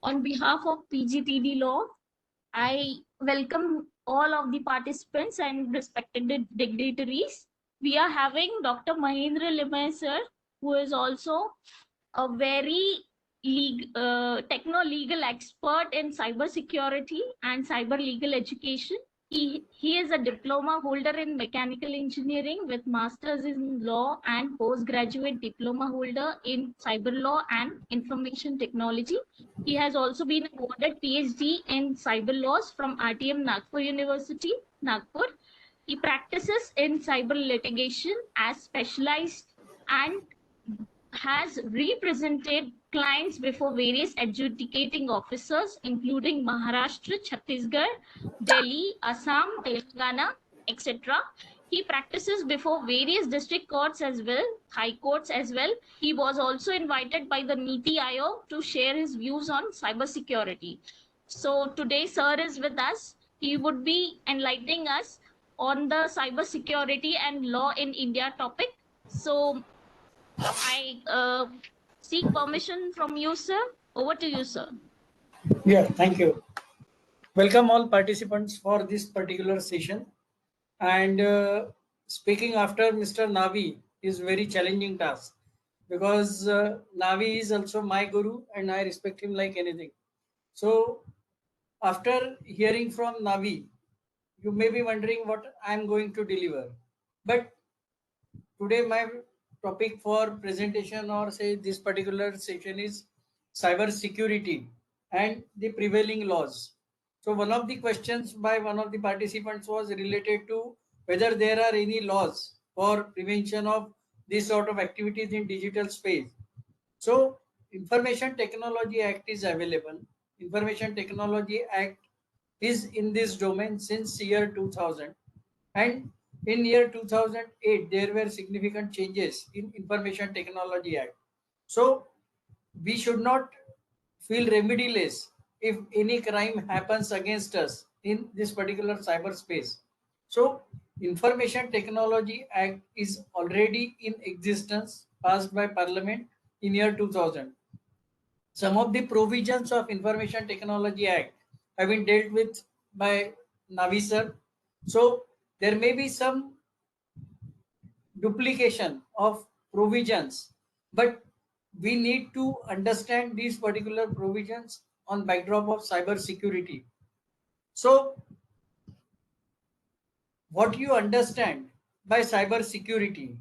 On behalf of PGTD Law, I welcome all of the participants and respected dignitaries. We are having Dr. Mahendra Limay sir, who is also a very techno-legal expert in cybersecurity and cyber legal education. He is a diploma holder in mechanical engineering with masters in law and postgraduate diploma holder in cyber law and information technology. He has also been awarded PhD in cyber laws from RTM Nagpur University, Nagpur. He practices in cyber litigation as specialized and has represented clients before various adjudicating officers, including Maharashtra, Chhattisgarh, Delhi, Assam, Telangana, etc. He practices before various district courts as well, high courts as well. He was also invited by the Niti Aayog to share his views on cybersecurity. So today, sir is with us. He would be enlightening us on the cybersecurity and law in India topic. So I seek permission from you, sir. Over to you, sir. Yeah, thank you. Welcome all participants for this particular session. And speaking after Mr. Navi is very challenging task because Navi is also my guru and I respect him like anything. So after hearing from Navi, you may be wondering what I am going to deliver. But today my topic for presentation or say this particular session is cyber security and the prevailing laws. So one of the questions by one of the participants was related to whether there are any laws for prevention of this sort of activities in digital space. So Information Technology Act is available. Information Technology Act is in this domain since year 2000, and in year 2008 there were significant changes in Information Technology Act. So we should not feel remediless if any crime happens against us in this particular cyberspace. So Information Technology Act is already in existence, passed by Parliament in year 2000. Some of the provisions of Information Technology Act have been dealt with by Navi sir. So there may be some duplication of provisions, but we need to understand these particular provisions on backdrop of cyber security. So what you understand by cyber security,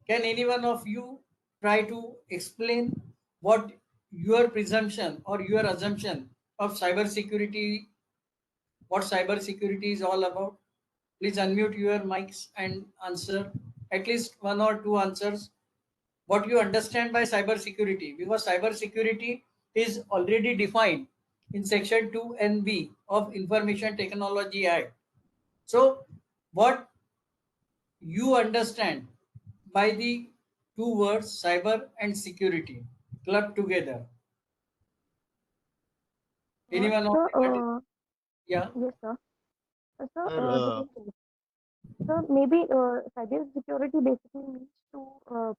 can any one of you try to explain what your presumption or your assumption of cyber security, what cyber security is all about? Please unmute your mics and answer at least one or two answers. What you understand by cyber security, because cyber security is already defined in section 2NB of Information Technology Act. So what you understand by the two words cyber and security clubbed together? Anyone? Yeah. Yes, sir. Sir, Sir, so maybe cyber security basically means to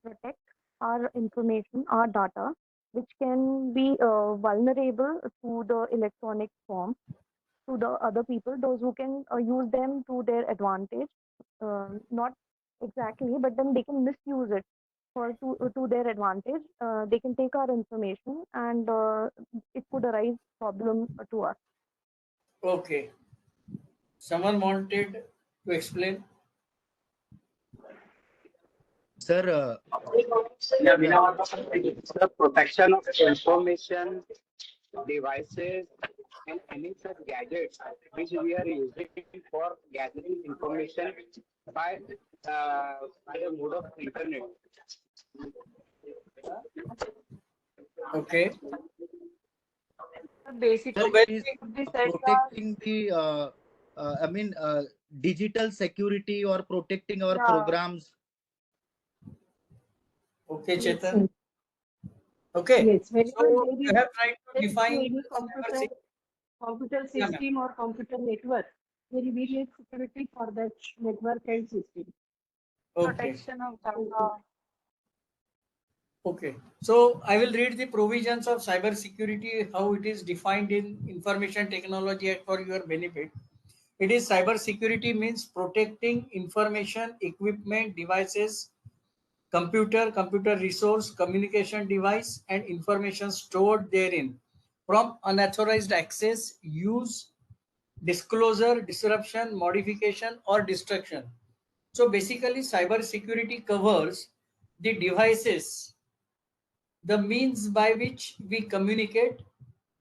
protect our information, our data, which can be vulnerable to the electronic form, to the other people, those who can use them to their advantage. Not exactly, but then they can misuse it for to their advantage. They can take our information, and it could arise problem to us. Okay. Someone wanted to explain? sir, It's the protection of information, devices, and any such gadgets which we are using for gathering information by the mode of internet. Okay. Basically, sir, when it is we, protecting the, digital security or protecting our programs. okay, Chetan. Okay. Yes, So whenever you have tried to there is define any cyber computer Yeah, system or computer network, there will be a security for that network and system. okay. Protection of data. Okay, so I will read the provisions of cyber security, how it is defined in Information Technology Act for your benefit. It is cyber security means protecting information, equipment, devices, computer resource, communication device, and information stored therein from unauthorized access, use, disclosure, disruption, modification, or destruction. So basically, cyber security covers the devices, the means by which we communicate,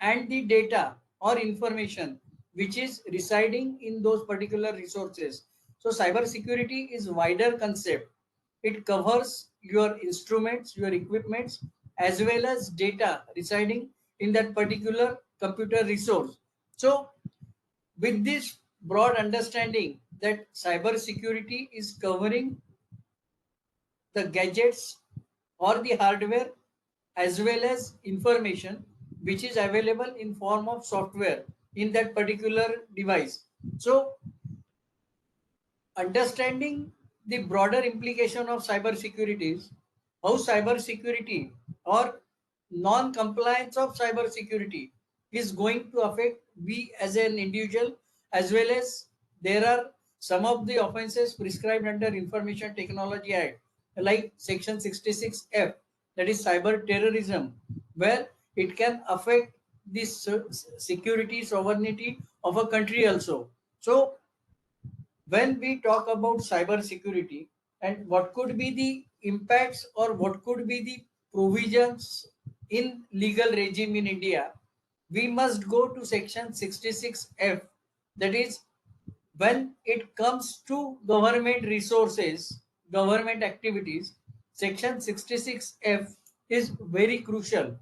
and the data or information which is residing in those particular resources. So cyber security is wider concept. It covers your instruments, your equipments, as well as data residing in that particular computer resource. So with this broad understanding that cyber security is covering the gadgets or the hardware as well as information which is available in form of software in that particular device. So understanding the broader implication of cyber security is how cyber security or non-compliance of cyber security is going to affect we as an individual, as well as there are some of the offenses prescribed under Information Technology Act like section 66F, that is cyber terrorism, where it can affect the security sovereignty of a country also. So when we talk about cyber security and what could be the impacts or what could be the provisions in legal regime in India, we must go to section 66F. That is, when it comes to government resources, government activities, section 66F is very crucial.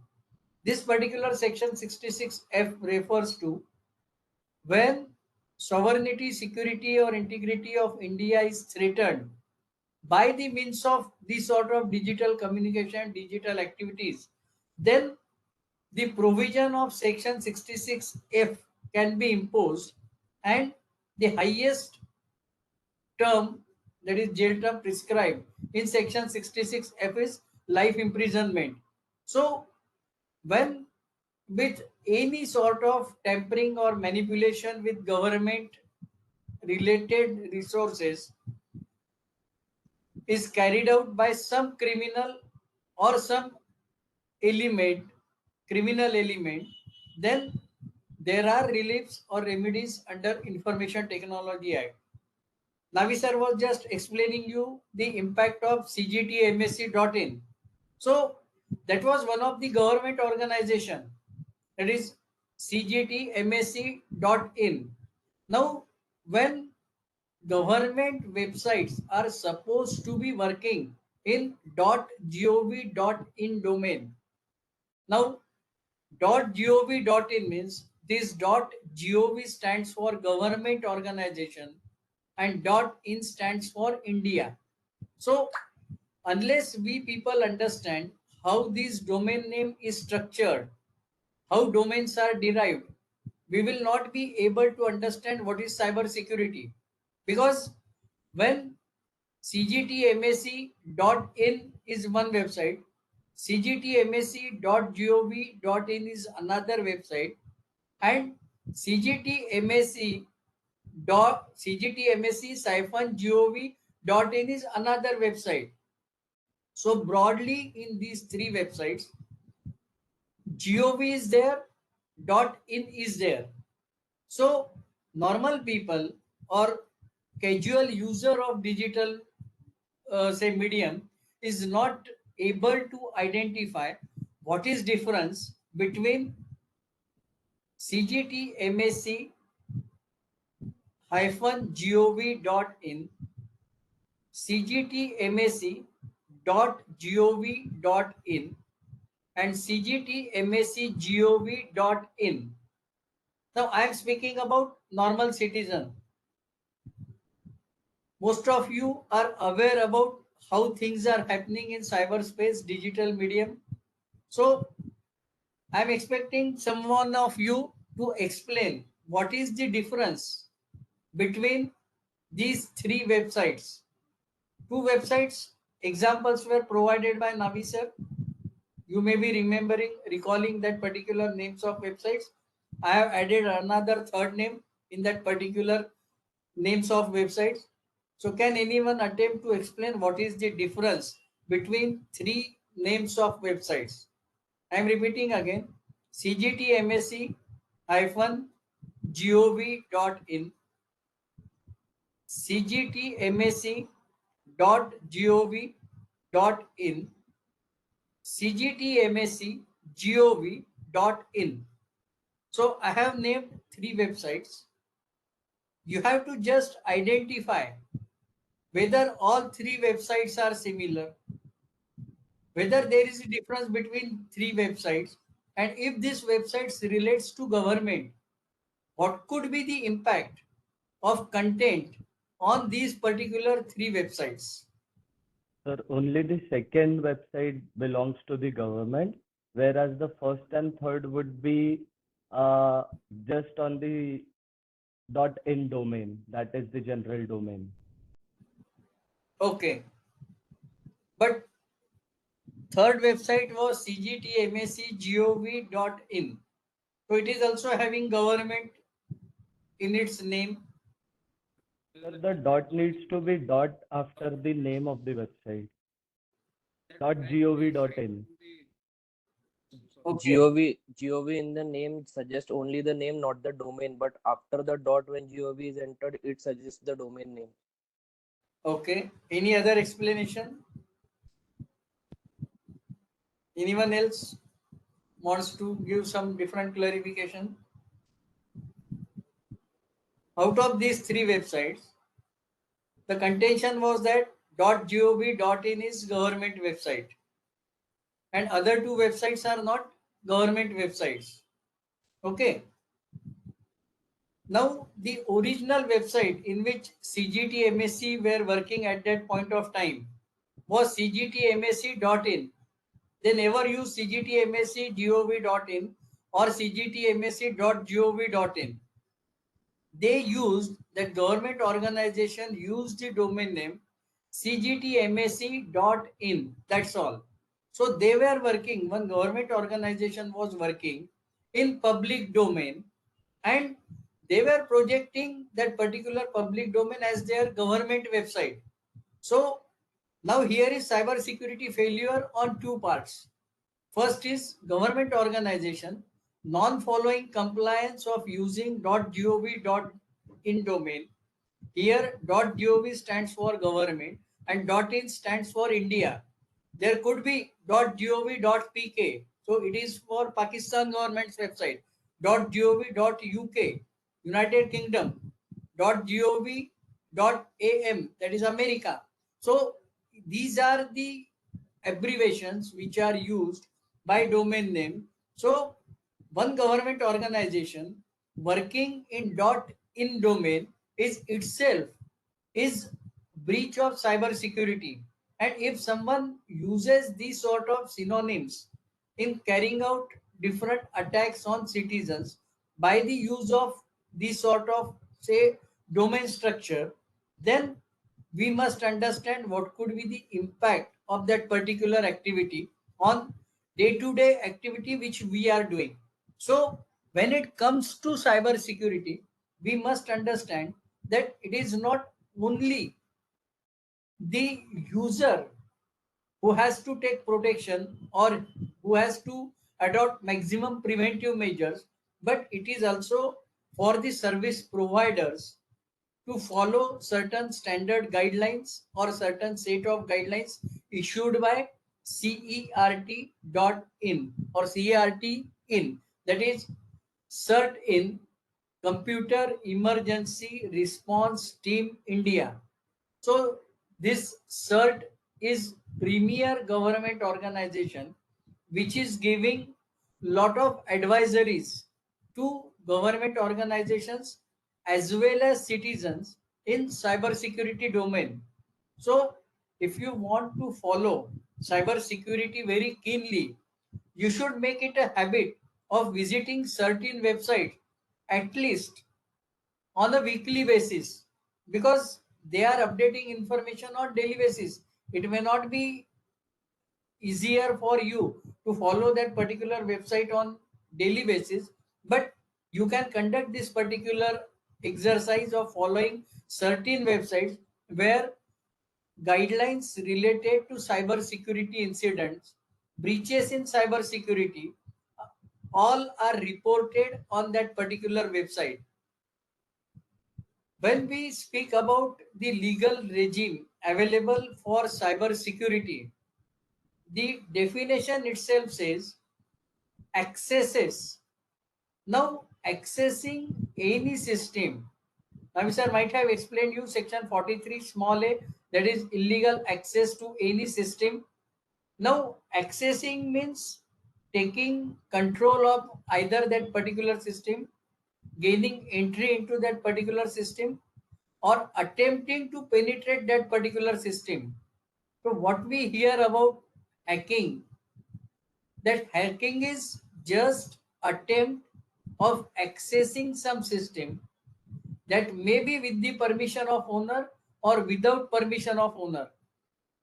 This particular section 66F refers to when sovereignty, security, or integrity of India is threatened by the means of this sort of digital communication, digital activities, then the provision of section 66F can be imposed, and the highest term, that is jail term prescribed in section 66F is life imprisonment. So when with any sort of tampering or manipulation with government related resources is carried out by some criminal or some element, criminal element, then there are reliefs or remedies under Information Technology Act. Navi sir was just explaining you the impact of CGTMSC.in. So that was one of the government organization, that is CGTMSC.in. Now, when government websites are supposed to be working in .gov.in domain. Now, .gov.in means this .gov stands for government organization and .in stands for India. So, unless we people understand how this domain name is structured, how domains are derived, we will not be able to understand what is cyber security. Because when cgtmsc.in is one website, cgtmsc.gov.in is another website, and cgtmsc-gov.in is another website. So broadly in these three websites, gov is there, .in is there. So normal people or casual user of digital say medium is not able to identify what is difference between cgtmsc -gov.in, cgtmsc.gov.in, and cgtmsc.gov.in. Now I am speaking about normal citizen. Most of you are aware about how things are happening in cyberspace, digital medium. So I'm expecting someone of you to explain what is the difference between these three websites. Two websites examples were provided by Navi sir. You may be recalling that particular names of websites. I have added another third name in that particular names of websites. So can anyone attempt to explain what is the difference between three names of websites? I am repeating again: cgtmsc gov.in, cgtmsc.gov.in, cgtmsc.gov.in. So I have named three websites. You have to just identify whether all three websites are similar, whether there is a difference between three websites, and if this website relates to government, what could be the impact of content on these particular three websites. Sir, only the second website belongs to the government, whereas the first and third would be uh, just on the .in domain, that is the general domain. Okay, but third website was cgtmsc.gov.in. So it is also having government in its name. Sir, the dot needs to be dot after the name of the website. .gov.in. Okay. gov in the name suggests only the name, not the domain. But after the dot, when gov is entered, it suggests the domain name. Okay. Any other explanation? Anyone else wants to give some different clarification? Out of these three websites, the contention was that .gov.in is government website and other two websites are not government websites. Okay. Now the original website in which CGT MSc were working at that point of time was cgtmsc.in. They never use cgtmsc.gov.in or cgtmsc.gov.in. They used, that government organization used the domain name cgtmsc.in. That's all. So they were working, one government organization was working in public domain, and they were projecting that particular public domain as their government website. So now here is cyber security failure on two parts. First is government organization non-following compliance of using .gov.in domain. Here .gov stands for government and .in stands for India. There could be .gov.pk. So it is for Pakistan government's website. .gov.uk, United Kingdom. .gov.am, that is America. So these are the abbreviations which are used by domain name. So one government organization working in domain is itself is breach of cyber security. And if someone uses these sort of synonyms in carrying out different attacks on citizens by the use of this sort of, say, domain structure, then we must understand what could be the impact of that particular activity on day-to-day activity which we are doing. So when it comes to cyber security, we must understand that it is not only the user who has to take protection or who has to adopt maximum preventive measures, but it is also for the service providers to follow certain standard guidelines or certain set of guidelines issued by CERT.in or CERT.in, that is CERT.in, Computer Emergency Response Team India. So this CERT is premier government organization which is giving lot of advisories to government organizations as well as citizens in cyber security domain. So if you want to follow cyber security very keenly, you should make it a habit of visiting certain websites at least on a weekly basis, because they are updating information on daily basis. It may not be easier for you to follow that particular website on daily basis, but you can conduct this particular exercise of following certain websites where guidelines related to cyber security incidents, breaches in cyber security, all are reported on that particular website. When we speak about the legal regime available for cyber security, the definition itself says accesses. Now, accessing any system. Now, sir might have explained you section 43 small a, that is illegal access to any system. Now, accessing means taking control of either that particular system, gaining entry into that particular system, or attempting to penetrate that particular system. So what we hear about hacking, that hacking is just attempt of accessing some system that may be with the permission of owner or without permission of owner.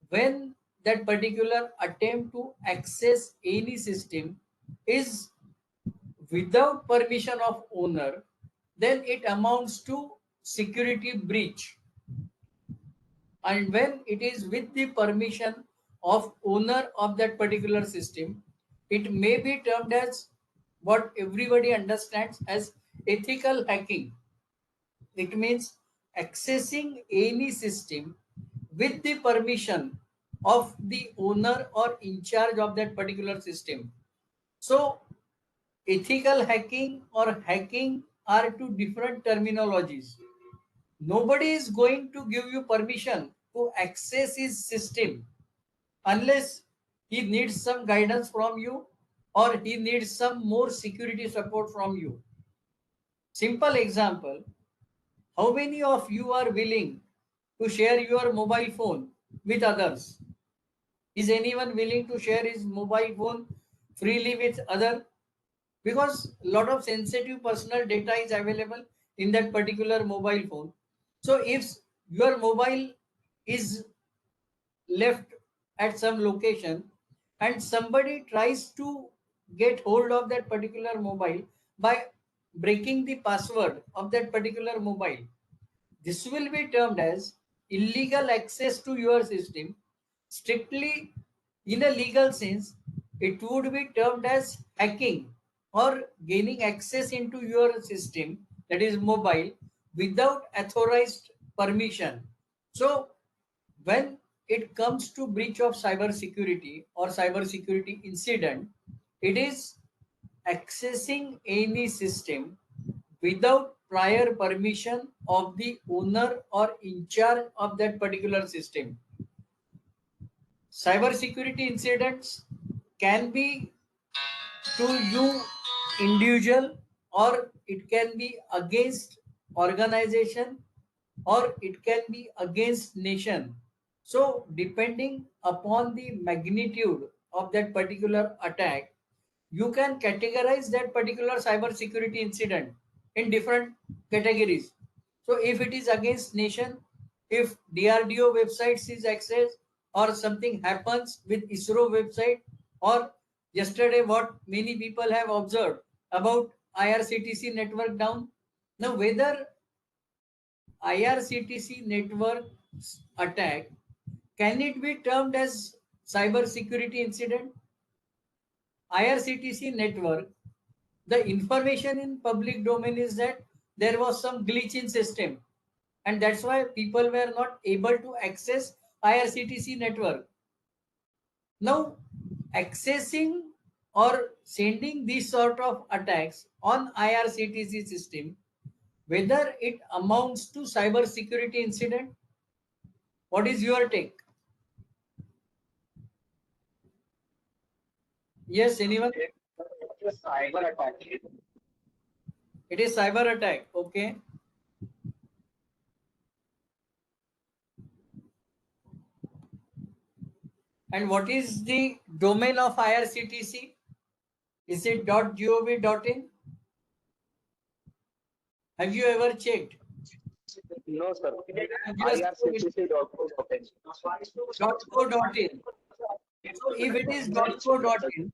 When that particular attempt to access any system is without permission of owner, then it amounts to security breach. And when it is with the permission of owner of that particular system, it may be termed as what everybody understands as ethical hacking. It means accessing any system with the permission of the owner or in charge of that particular system. So ethical hacking or hacking are two different terminologies. Nobody is going to give you permission to access his system unless he needs some guidance from you or he needs some more security support from you. Simple example, how many of you are willing to share your mobile phone with others? Is anyone willing to share his mobile phone freely with other? Because a lot of sensitive personal data is available in that particular mobile phone. So if your mobile is left at some location and somebody tries to get hold of that particular mobile by breaking the password of that particular mobile, this will be termed as illegal access to your system. Strictly in a legal sense, it would be termed as hacking or gaining access into your system, that is mobile, without authorized permission. So when it comes to breach of cyber security or cyber security incident, it is accessing any system without prior permission of the owner or in charge of that particular system. Cyber security incidents can be to you individual, or it can be against organization, or it can be against nation. So depending upon the magnitude of that particular attack, you can categorize that particular cyber security incident in different categories. So if it is against nation, if DRDO websites is accessed or something happens with ISRO website, or yesterday what many people have observed about IRCTC network down. Now whether IRCTC network attack, can it be termed as cyber security incident? IRCTC network, the information in public domain is that there was some glitch in system, and that's why people were not able to access IRCTC network. Now, accessing or sending these sort of attacks on IRCTC system, whether it amounts to cyber security incident, what is your take? Yes, anyone? Cyber attack. It is cyber attack. Okay. And what is the domain of IRCTC? Is it .gov.in? Have you ever checked? No, sir. Just IRCTC.co.in. .co.in. So if it is .co.in,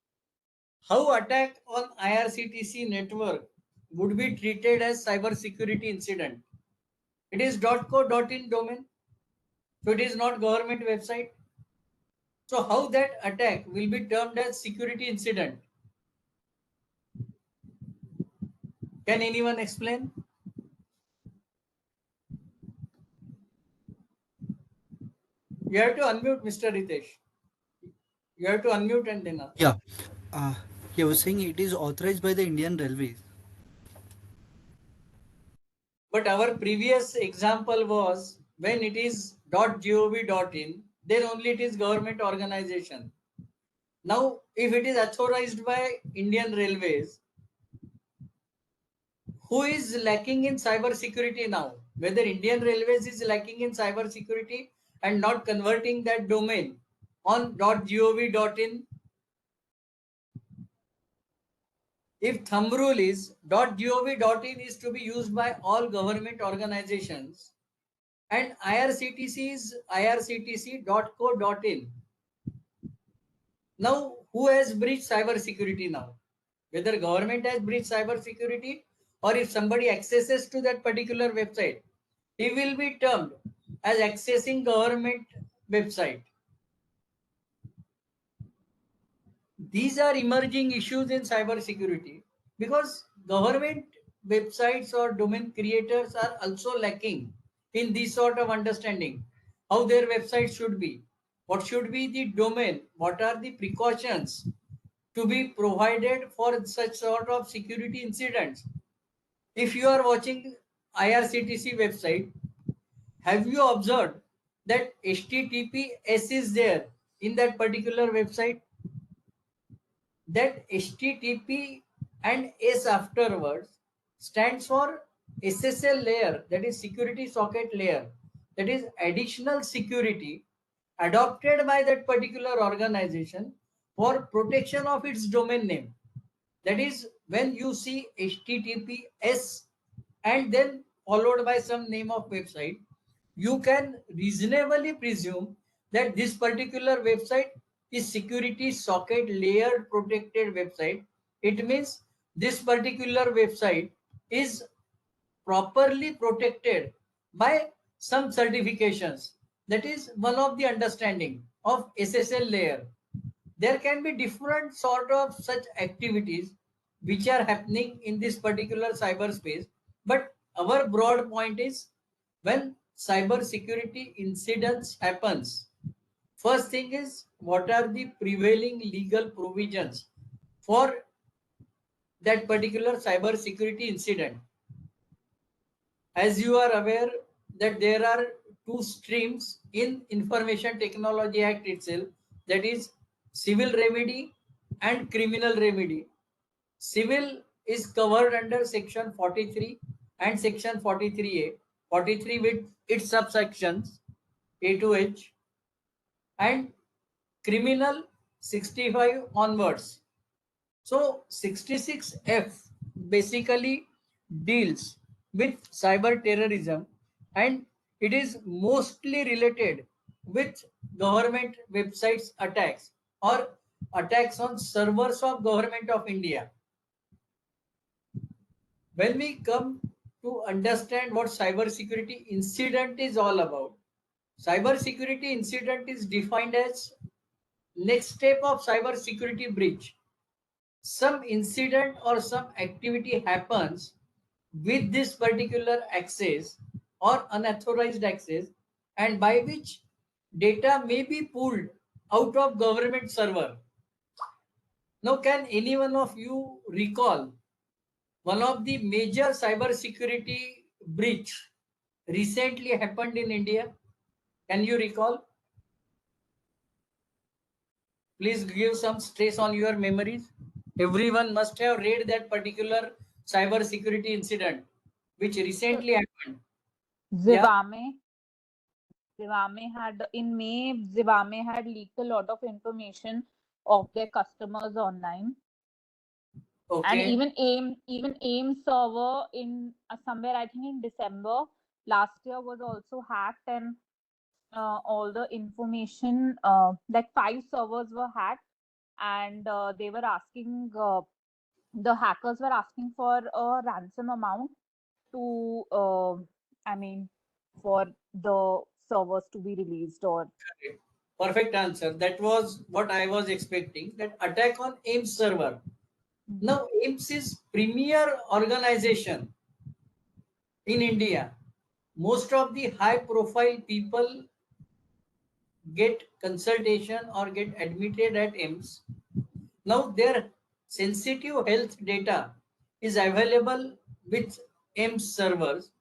how attack on IRCTC network would be treated as cyber security incident? It is .co.in domain, so it is not government website. So how that attack will be termed as security incident? Can anyone explain? You have to unmute, Mr. Ritesh. You have to unmute and then ask. Yeah, uh, he was saying it is authorized by the Indian Railways. But our previous example was when it is .gov.in, then only it is government organization. Now, if it is authorized by Indian Railways, who is lacking in cyber security now? Whether Indian Railways is lacking in cyber security and not converting that domain on .gov.in. If thumb rule is .gov.in is to be used by all government organizations and IRCTC is irctc.co.in. Now, who has breached cyber security now? Whether government has breached cyber security or if somebody accesses to that particular website, he will be termed as accessing government website. These are emerging issues in cyber security because government websites or domain creators are also lacking in this sort of understanding how their website should be, what should be the domain, what are the precautions to be provided for such sort of security incidents. If you are watching IRCTC website, have you observed that HTTPS is there in that particular website? That HTTP and S afterwards stands for SSL layer, that is security socket layer, that is additional security adopted by that particular organization for protection of its domain name. That is, when you see HTTPS and then followed by some name of website, you can reasonably presume that this particular website is security socket layer protected website. It means this particular website is properly protected by some certifications. That is one of the understanding of SSL layer. There can be different sort of such activities which are happening in this particular cyberspace, but our broad point is when cyber security incidents happens, first thing is what are the prevailing legal provisions for that particular cyber security incident. As you are aware that there are two streams in Information Technology Act itself, that is civil remedy and criminal remedy. Civil is covered under section 43 and section 43A, 43 with its subsections A to H, and criminal 65 onwards. So 66F basically deals with cyber terrorism and it is mostly related with government websites attacks or attacks on servers of government of India. When we come to understand what cyber security incident is all about, cyber security incident is defined as next step of cyber security breach. Some incident or some activity happens with this particular access or unauthorized access and by which data may be pulled out of government server. Now, can any one of you recall one of the major cyber security breach recently happened in India? Can you recall? Please give some stress on your memories. Everyone must have read that particular cyber security incident which recently happened. Zivame. Zivame had in May, Zivame had leaked a lot of information of their customers online. And Okay. even AIM server in somewhere I think in December last year was also hacked, and all the information like 5 servers were hacked, and they were asking, the hackers were asking for a ransom amount to, I mean, for the servers to be released or. Perfect answer. That was what I was expecting. That attack on AIMS server. Now, AIMS is premier organization in India. Most of the high profile people get consultation or get admitted at AIMS. Now, their sensitive health data is available with AIMS servers.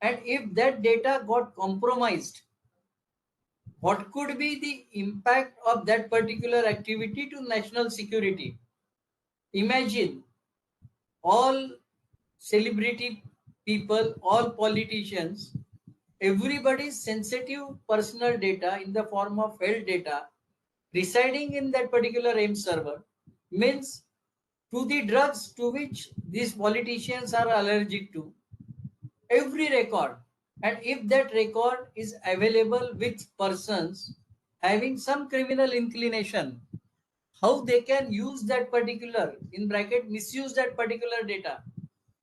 And if that data got compromised, what could be the impact of that particular activity to national security? Imagine all celebrity people, all politicians, everybody's sensitive personal data in the form of health data residing in that particular AIMS server means to the drugs to which these politicians are allergic to, every record. And if that record is available with persons having some criminal inclination, how they can use that particular, in bracket, misuse that particular data.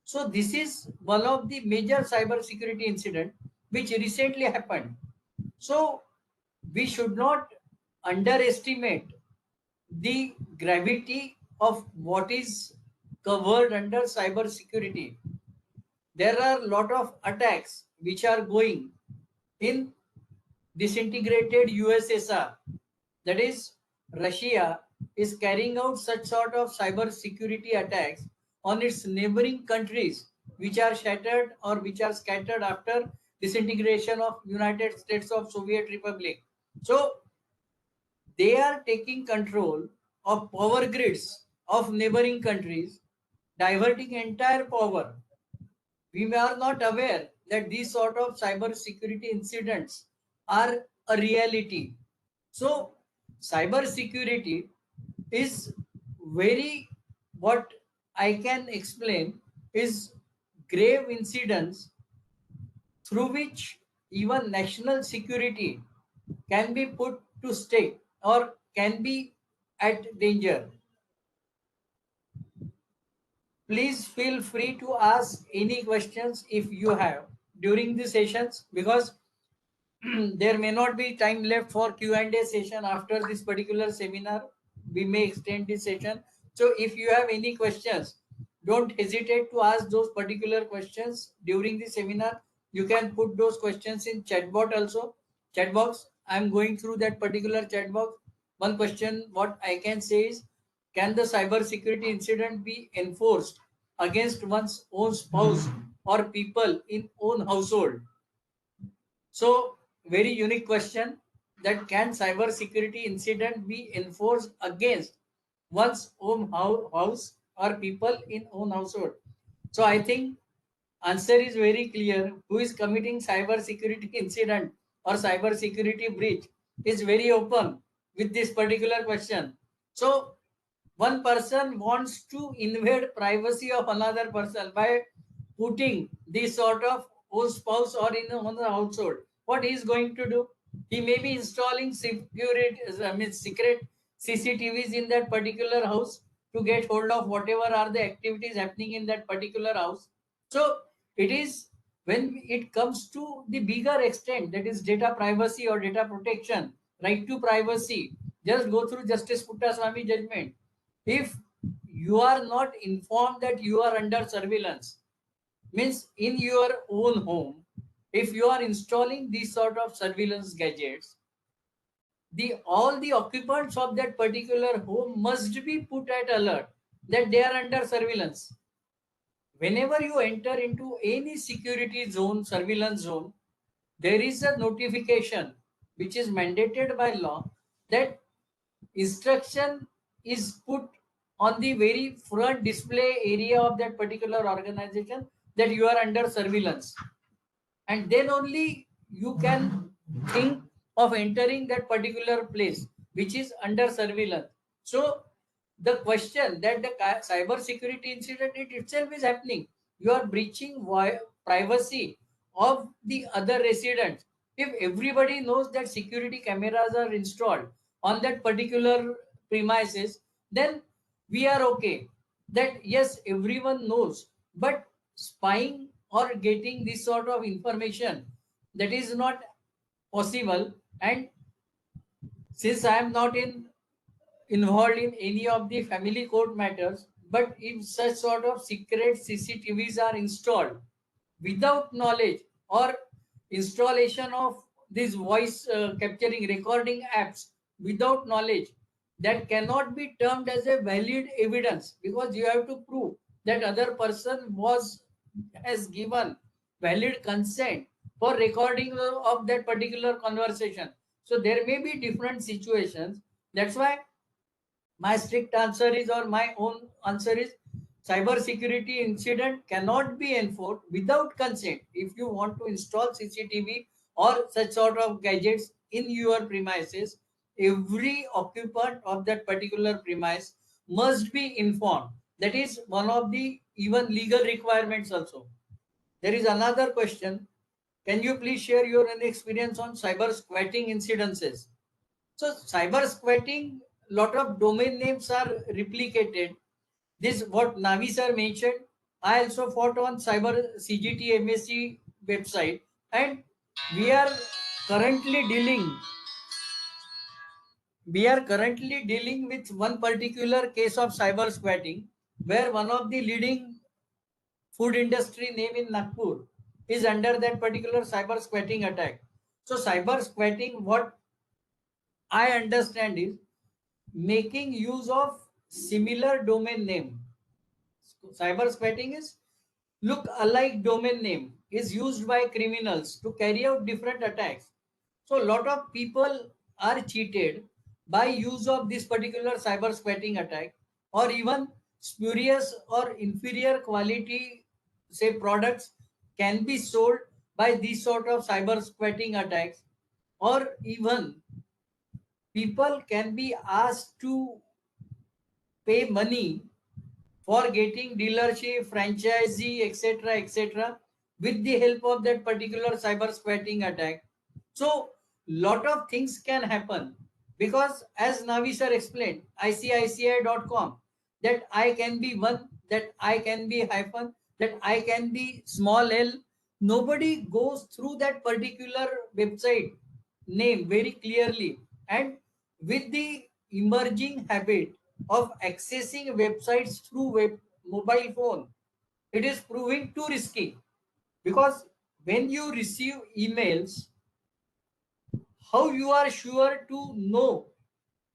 So this is one of the major cyber security incident which recently happened. So we should not underestimate the gravity of what is covered under cyber security. There are a lot of attacks which are going in disintegrated USSR. That is, Russia is carrying out such sort of cyber security attacks on its neighboring countries, which are shattered or which are scattered after disintegration of United States of Soviet Republic. So they are taking control of power grids of neighboring countries, diverting entire power. We are not aware that these sort of cyber security incidents are a reality. So cyber security is very, what I can explain is grave incidents through which even national security can be put to stake or can be at danger. Please feel free to ask any questions if you have during the sessions, because there may not be time left for Q&A session after this particular seminar. We may extend this session. So if you have any questions, don't hesitate to ask those particular questions during the seminar. You can put those questions in chat box also. Chat box, I'm going through that particular chat box. One question, what I can say is, can the cyber security incident be enforced against one's own spouse or people in own household? So very unique question, that can cyber security incident be enforced against one's own house or people in own household? So I think answer is very clear. Who is committing cyber security incident or cyber security breach is very open with this particular question. So one person wants to invade privacy of another person by putting this sort of own spouse or in another household. What he is going to do? He may be installing secret CCTVs in that particular house to get hold of whatever are the activities happening in that particular house. So it is, when it comes to the bigger extent, that is data privacy or data protection, right to privacy, just go through Justice Puttaswamy judgment. If you are not informed that you are under surveillance, means in your own home, if you are installing these sort of surveillance gadgets, all the occupants of that particular home must be put at alert that they are under surveillance. Whenever you enter into any security zone, surveillance zone, there is a notification which is mandated by law, that instruction is put on the very front display area of that particular organization that you are under surveillance. And then only you can think of entering that particular place which is under surveillance. So the question that the cyber security incident it itself is happening, you are breaching privacy of the other residents. If everybody knows that security cameras are installed on that particular premises, then we are okay. That yes, everyone knows, but spying or getting this sort of information, that is not possible. And since I am not involved in any of the family court matters, but if such sort of secret CCTVs are installed without knowledge, or installation of these voice capturing recording apps without knowledge, that cannot be termed as a valid evidence, because you have to prove that other person has given valid consent for recording of that particular conversation. So there may be different situations. That's why my strict answer is, or my own answer is, cyber security incident cannot be enforced without consent. If you want to install CCTV or such sort of gadgets in your premises, every occupant of that particular premise must be informed. That is one of the even legal requirements also. There is another question. Can you please share your own experience on cyber squatting incidences? So cyber squatting, lot of domain names are replicated. This what Navi sir mentioned. I also fought on cyber CGT MSc website, and we are currently dealing with one particular case of cyber squatting, where one of the leading food industry name in Nagpur is under that particular cyber squatting attack. So cyber squatting, what I understand is making use of similar domain name. Cyber squatting is look alike domain name is used by criminals to carry out different attacks. So a lot of people are cheated by use of this particular cyber squatting attack, or even spurious or inferior quality say products can be sold by these sort of cyber squatting attacks, or even people can be asked to pay money for getting dealership, franchisee, etc., with the help of that particular cyber squatting attack. So, lot of things can happen, because as Navi sir explained, ICICI.com, that I can be one, that I can be hyphen, that I can be small l. Nobody goes through that particular website name very clearly, and with the emerging habit of accessing websites through mobile phone, it is proving too risky, because when you receive emails, how you are sure to know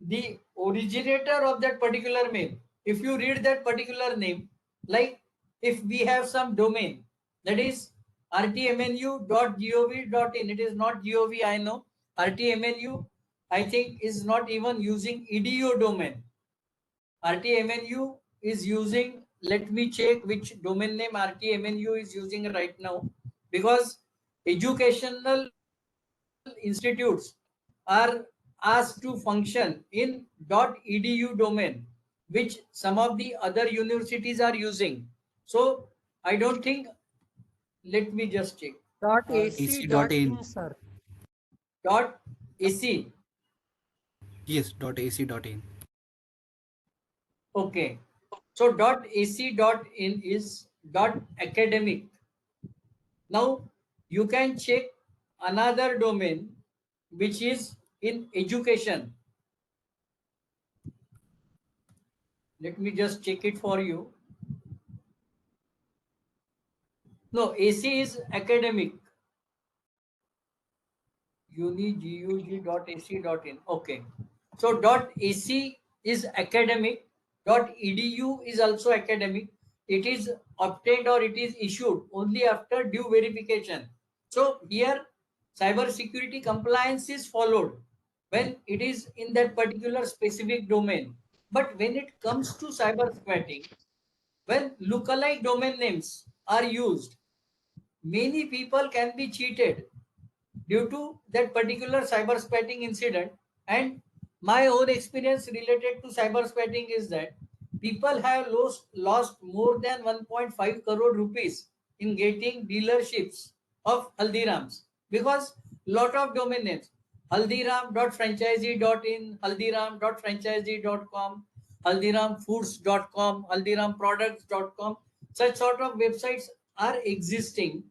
the originator of that particular mail? If you read that particular name, like if we have some domain that is rtmnu.gov.in, it is not gov, I know. RTMNU, I think, is not even using edu domain. RTMNU is using, let me check which domain name RTMNU is using right now, because educational institutes are asked to function in .edu domain, which some of the other universities are using. So I don't think, let me just check. .ac.in. sir. .ac. Yes, .ac.in. Okay. So .ac.in is .academic. Now you can check another domain which is in education. Let me just check it for you. No, AC is academic. unigug.ac.in. Okay. So .ac is academic. .edu is also academic. It is obtained or it is issued only after due verification. So here cyber security compliance is followed when it is in that particular specific domain. But when it comes to cyber squatting, when lookalike domain names are used, many people can be cheated due to that particular cyber squatting incident. And my own experience related to cyber squatting is that people have lost more than 1.5 crore rupees in getting dealerships of Haldirams, because lot of domain names, haldiram.franchisee.in, haldiram.franchisee.com, haldiramfoods.com, haldiramproducts.com. Such sort of websites are existing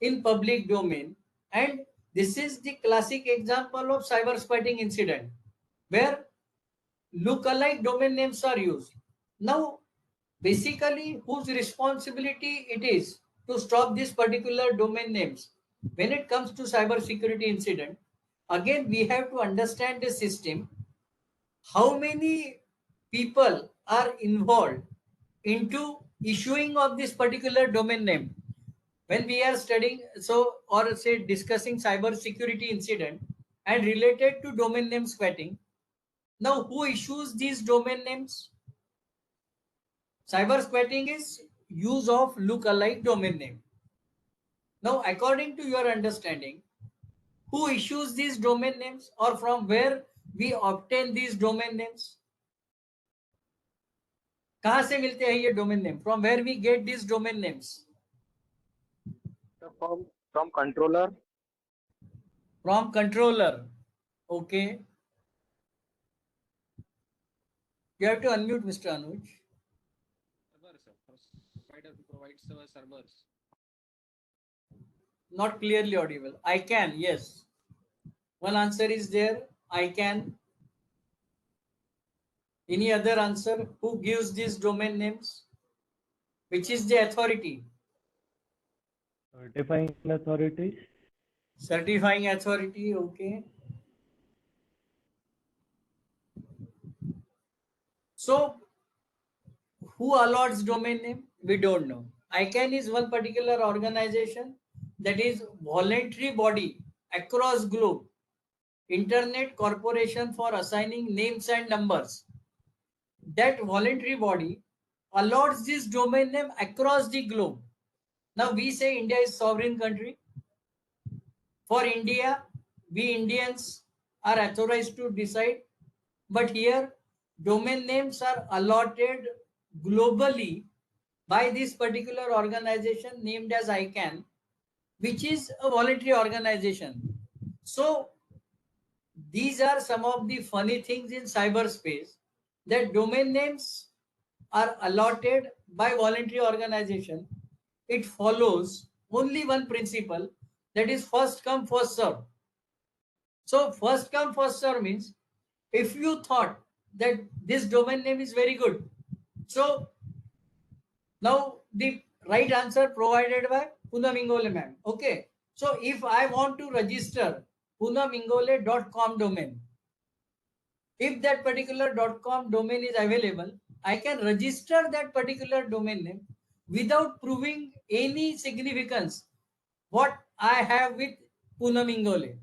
in public domain, and this is the classic example of cyber squatting incident where look-alike domain names are used. Now, basically, whose responsibility it is to stop these particular domain names? When it comes to cyber security incident, again, we have to understand the system. How many people are involved into issuing of this particular domain name? When we are studying, so, or say discussing cyber security incident and related to domain name squatting, now who issues these domain names? Cyber squatting is use of look-alike domain name. Now, according to your understanding, who issues these domain names, or from where we obtain these domain names? कहाँ से मिलते हैं ये domain name? From where we get these domain names? From controller. From controller. Okay. You have to unmute, Mr. Anuj. Provider who provides servers. Not clearly audible. I can, yes. One answer is there. I can. Any other answer? Who gives these domain names? Which is the authority? Certifying authorities. Certifying authority, okay. So, who allots domain name? We don't know. ICANN is one particular organization that is voluntary body across globe. Internet Corporation for Assigning Names and Numbers. That voluntary body allots this domain name across the globe. Now we say India is sovereign country. For India, we Indians are authorized to decide, but here domain names are allotted globally by this particular organization named as ICANN, which is a voluntary organization. So these are some of the funny things in cyberspace, that domain names are allotted by voluntary organization. It follows only one principle, that is first come first serve. So first come first serve means if you thought that this domain name is very good, so now the right answer provided by Poonam Ingole ma'am. Okay, so if I want to register poonamingole.com domain, if that particular .com domain is available, I can register that particular domain name without proving any significance what I have with Poonam Ingole.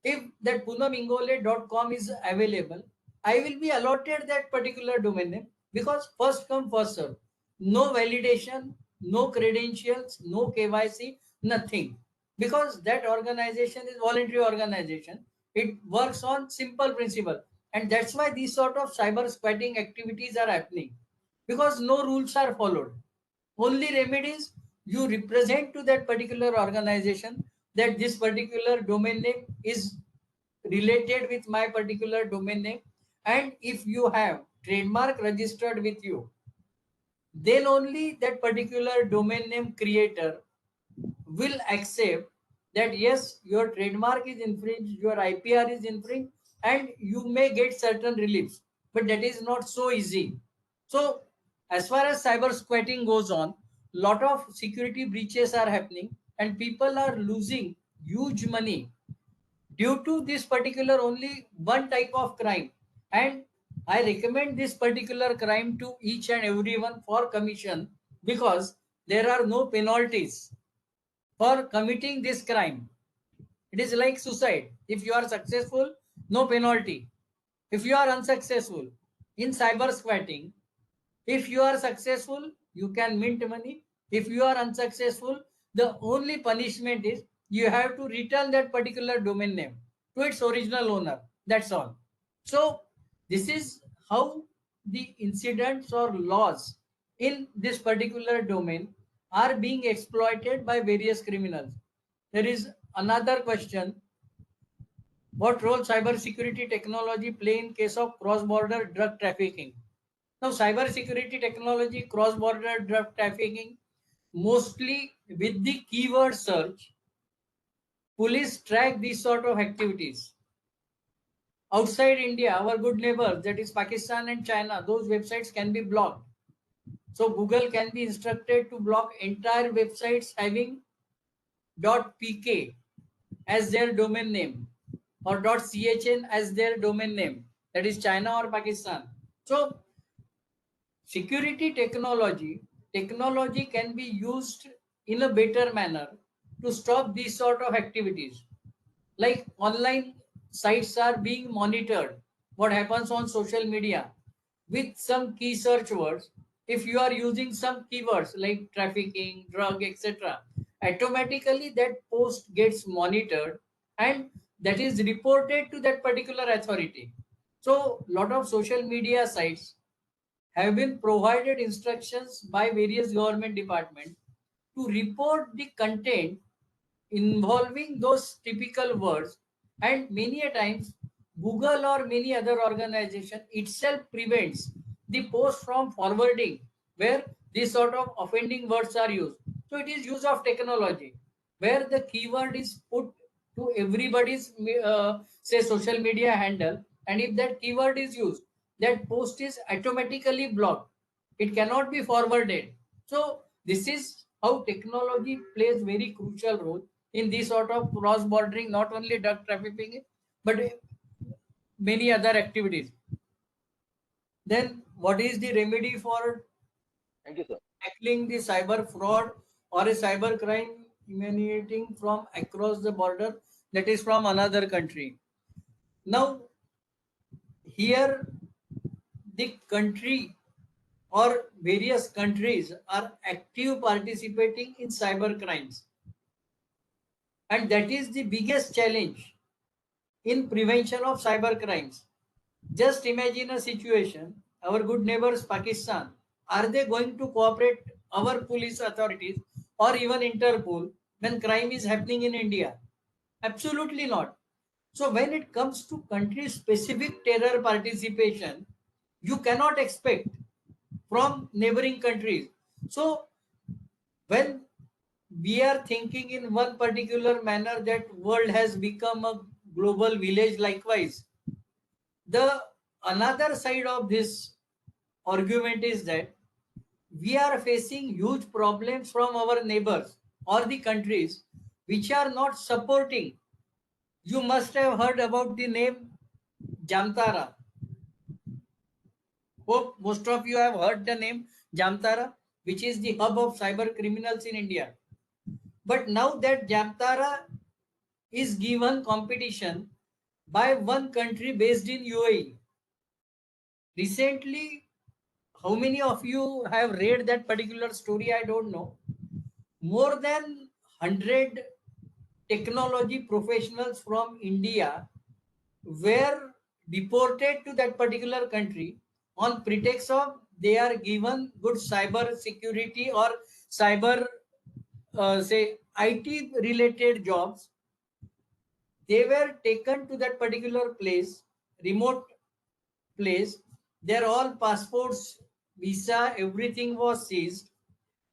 If that poonamingole.com is available, I will be allotted that particular domain name because first come first serve. No validation, no credentials, no KYC, nothing. Because that organization is voluntary organization. It works on simple principle. And that's why these sort of cyber squatting activities are happening. Because no rules are followed. Only remedies, you represent to that particular organization that this particular domain name is related with my particular domain name, and if you have trademark registered with you, then only that particular domain name creator will accept that yes, your trademark is infringed, your IPR is infringed, and you may get certain reliefs, but that is not so easy. So as far as cyber squatting goes on, lot of security breaches are happening and people are losing huge money due to this particular only one type of crime. And I recommend this particular crime to each and everyone for commission, because there are no penalties for committing this crime. It is like suicide. If you are successful, no penalty. If you are unsuccessful in cyber squatting, if you are successful, you can mint money. If you are unsuccessful, the only punishment is you have to return that particular domain name to its original owner. That's all. So this is how the incidents or laws in this particular domain are being exploited by various criminals. There is another question. What role cyber security technology play in case of cross-border drug trafficking? Now, cyber security technology, cross-border drug trafficking, mostly with the keyword search, police track these sort of activities. Outside India, our good neighbors, that is Pakistan and China, those websites can be blocked. So Google can be instructed to block entire websites having .pk as their domain name or .chn as their domain name, that is China or Pakistan. So security technology can be used in a better manner to stop these sort of activities. Like online sites are being monitored, what happens on social media with some key search words. If you are using some keywords like trafficking, drug, etc., automatically that post gets monitored and that is reported to that particular authority. So lot of social media sites have been provided instructions by various government departments to report the content involving those typical words, and many a times Google or many other organization itself prevents the post from forwarding where these sort of offending words are used. So it is use of technology where the keyword is put to everybody's say social media handle, and if that keyword is used, that post is automatically blocked. It cannot be forwarded. So this is how technology plays very crucial role in this sort of cross-bordering, not only drug trafficking, but many other activities. Then what is the remedy for Thank you, sir. tackling the cyber fraud or a cyber crime emanating from across the border, that is from another country? Now, here the country or various countries are active participating in cyber crimes. And that is the biggest challenge in prevention of cyber crimes. Just imagine a situation, our good neighbors Pakistan, are they going to cooperate our police authorities or even Interpol when crime is happening in India? Absolutely not. So when it comes to country specific terror participation, you cannot expect from neighboring countries. So when we are thinking in one particular manner that world has become a global village, likewise the another side of this argument is that we are facing huge problems from our neighbors or the countries which are not supporting. You must have heard about the name Jamtara. Hope most of you have heard the name Jamtara, which is the hub of cyber criminals in India. But now that Jamtara is given competition by one country based in UAE. Recently, how many of you have read that particular story? I don't know. More than 100 technology professionals from India were deported to that particular country on pretext of they are given good cyber security or cyber say IT related jobs. They were taken to that particular place, remote place. Their all passports, visa, everything was seized,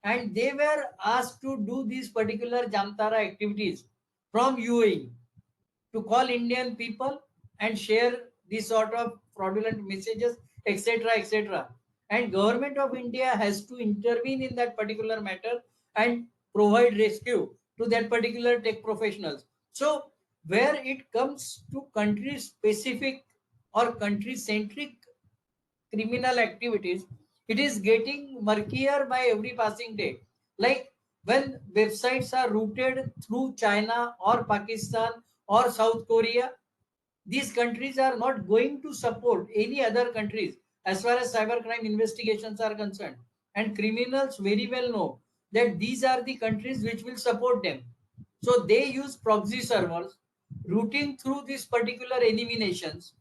and they were asked to do these particular Jamtara activities from UAE to call Indian people and share these sort of fraudulent messages, etc., etc. And government of India has to intervene in that particular matter and provide rescue to that particular tech professionals. So where it comes to country specific or country centric criminal activities, it is getting murkier by every passing day. Like when websites are routed through China or Pakistan or South Korea, these countries are not going to support any other countries as far as cybercrime investigations are concerned. And criminals very well know that these are the countries which will support them. So they use proxy servers routing through these particular enemy nations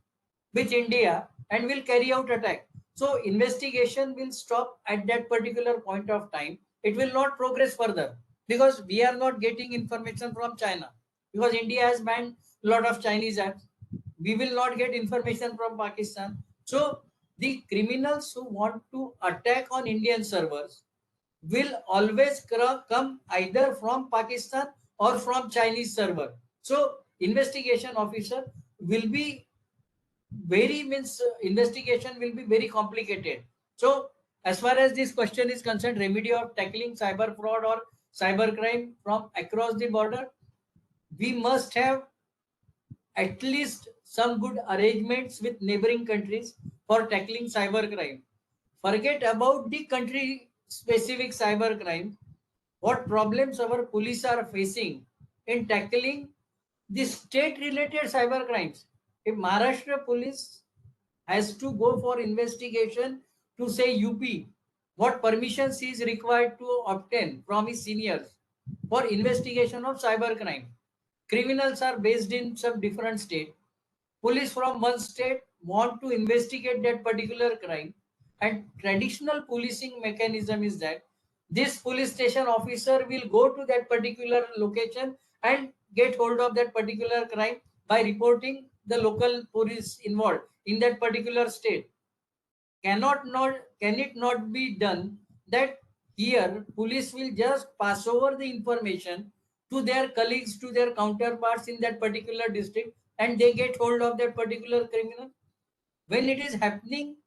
with India and will carry out attack. So investigation will stop at that particular point of time. It will not progress further because we are not getting information from China because India has banned a lot of Chinese apps. We will not get information from Pakistan. So the criminals who want to attack on Indian servers will always come either from Pakistan or from Chinese server. So investigation officer will be investigation will be very complicated. So as far as this question is concerned, remedy of tackling cyber fraud or cyber crime from across the border, we must have at least some good arrangements with neighboring countries for tackling cyber crime. Forget about the country specific cyber crime. What problems our police are facing in tackling the state related cyber crimes. If Maharashtra police has to go for investigation to say UP, what permissions he is required to obtain from his seniors for investigation of cyber crime. Criminals are based in some different state. Police from one state want to investigate that particular crime, and traditional policing mechanism is that this police station officer will go to that particular location and get hold of that particular crime by reporting the local police involved in that particular state. Can it not be done that here police will just pass over the information to their colleagues, to their counterparts in that particular district, and they get hold of that particular criminal? When it is happening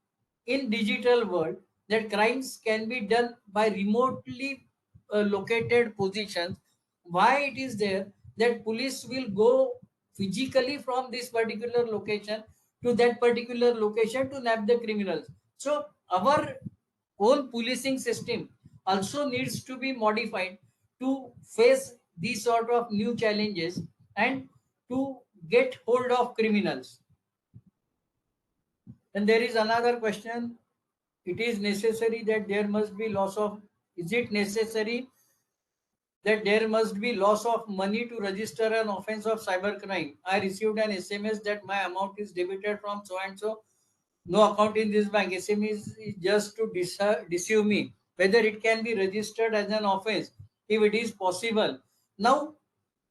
in digital world, that crimes can be done by remotely located positions, why it is there that police will go physically from this particular location to that particular location to nab the criminals? So our whole policing system also needs to be modified to face these sort of new challenges and to get hold of criminals. And there is another question. It is necessary that there must be loss of, is it necessary that there must be loss of money to register an offense of cyber crime? I received an SMS that my amount is debited from so and so. No account in this bank. SMS is just to deceive me whether it can be registered as an offense if it is possible. Now,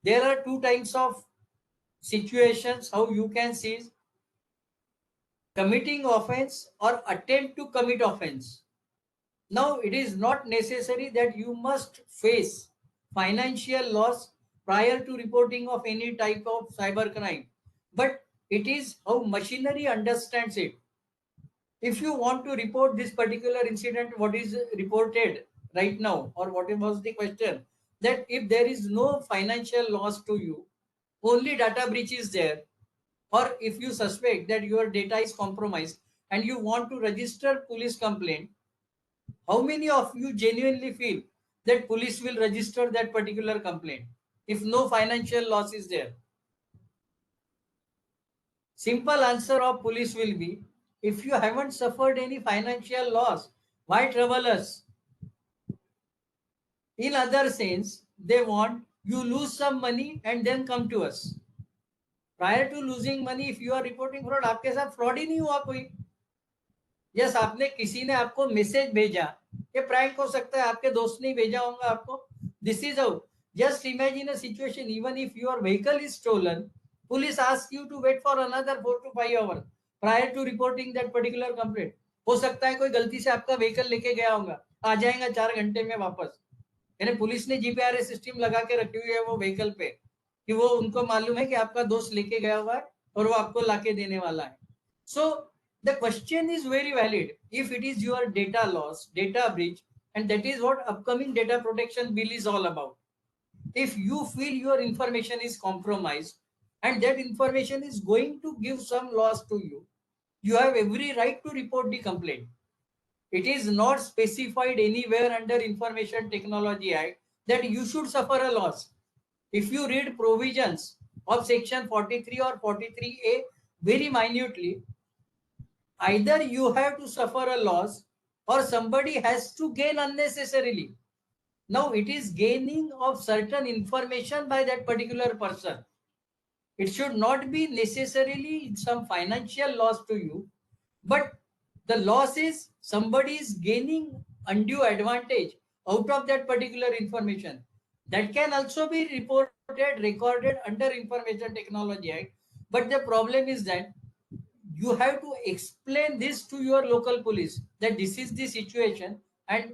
there are two types of situations how you can seize: committing offense or attempt to commit offense. Now, it is not necessary that you must face financial loss prior to reporting of any type of cyber crime, but it is how machinery understands it. If you want to report this particular incident, what is reported right now, or what was the question, that if there is no financial loss to you, only data breach is there, or if you suspect that your data is compromised and you want to register police complaint, how many of you genuinely feel that police will register that particular complaint if no financial loss is there? Simple answer of police will be, if you haven't suffered any financial loss, why trouble us? In other sense, they want you lose some money and then come to us. Prior to losing money, if you are reporting fraud, आपके साथ fraud ही नहीं हुआ कोई. Yes, आपने किसी ने आपको message भेजा, ये प्रैंक हो सकता है, आपके दोस्त ने भेजा होगा आपको. This is how. Just imagine a situation, even if your vehicle is stolen, police ask you to wait for another 4 to 5 hours prior to reporting that particular complaint. हो सकता है कोई गलती से आपका व्हीकल लेके गया होगा, आ जाएगा 4 घंटे में वापस. यानी पुलिस ने जीपीआरएस सिस्टम लगा के रखी हुई है वो व्हीकल पे, कि वो उनको मालूम है कि आपका दोस्त लेके गया हुआ है और वो आपको लाके देने वाला है. So the question is very valid. If it is your data loss, data breach, and that is what upcoming data protection bill is all about. If you feel your information is compromised and that information is going to give some loss to you, you have every right to report the complaint. It is not specified anywhere under Information Technology Act that you should suffer a loss. If you read provisions of section 43 or 43A very minutely, either you have to suffer a loss or somebody has to gain unnecessarily. Now it is gaining of certain information by that particular person. It should not be necessarily some financial loss to you, but the loss is somebody is gaining undue advantage out of that particular information. That can also be recorded under Information Technology Act. But the problem is that you have to explain this to your local police that this is the situation, and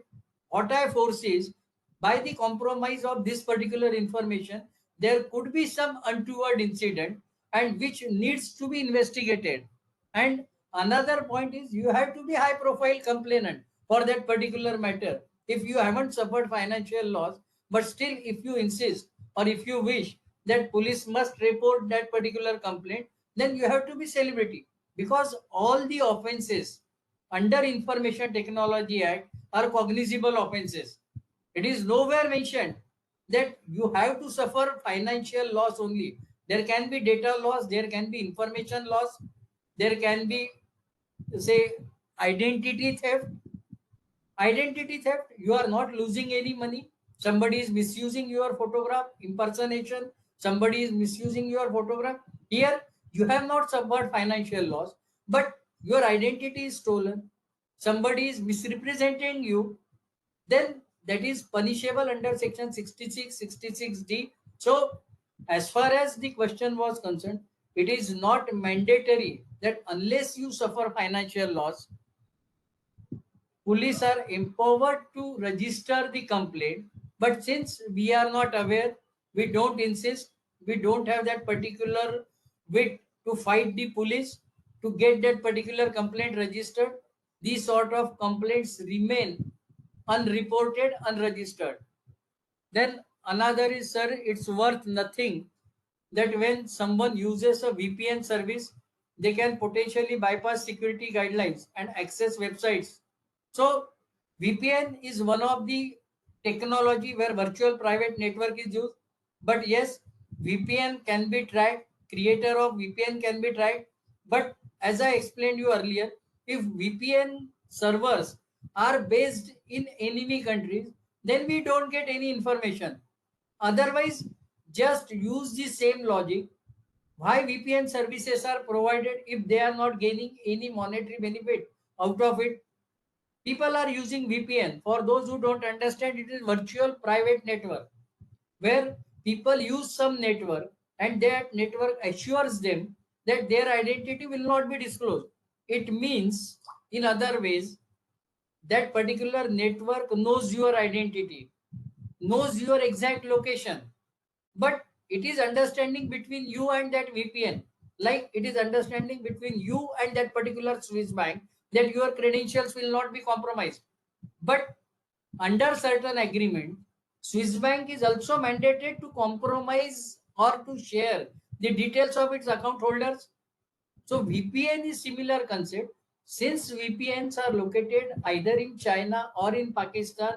what I foresee is by the compromise of this particular information, there could be some untoward incident and which needs to be investigated. And another point is you have to be high profile complainant for that particular matter. If you haven't suffered financial loss, but still if you insist or if you wish that police must report that particular complaint, then you have to be celebrity, because all the offenses under Information Technology Act are cognizable offenses. It is nowhere mentioned that you have to suffer financial loss only. There can be data loss, there can be information loss, there can be, say, identity theft. Identity theft, you are not losing any money. Somebody is misusing your photograph, impersonation, somebody is misusing your photograph. Here, you have not suffered financial loss, but your identity is stolen. Somebody is misrepresenting you, then that is punishable under section 66, 66D. So, as far as the question was concerned, it is not mandatory that unless you suffer financial loss, police are empowered to register the complaint. But since we are not aware, we don't insist, we don't have that particular wit to fight the police to get that particular complaint registered, these sort of complaints remain unreported, unregistered. Then another is, sir, it's worth nothing that when someone uses a VPN service, they can potentially bypass security guidelines and access websites. So VPN is one of the technology where virtual private network is used. But yes, VPN can be tracked, creator of VPN can be tracked. But as I explained you earlier, if VPN servers are based in enemy countries, then we don't get any information. Otherwise, just use the same logic. Why VPN services are provided if they are not gaining any monetary benefit out of it? People are using VPN. For those who don't understand, it is virtual private network where people use some network and that network assures them that their identity will not be disclosed. It means, in other ways, that particular network knows your identity, knows your exact location, but it is understanding between you and that VPN, like it is understanding between you and that particular Swiss bank that your credentials will not be compromised. But under certain agreement, Swiss bank is also mandated to compromise or to share the details of its account holders. So VPN is similar concept. Since VPNs are located either in China or in Pakistan,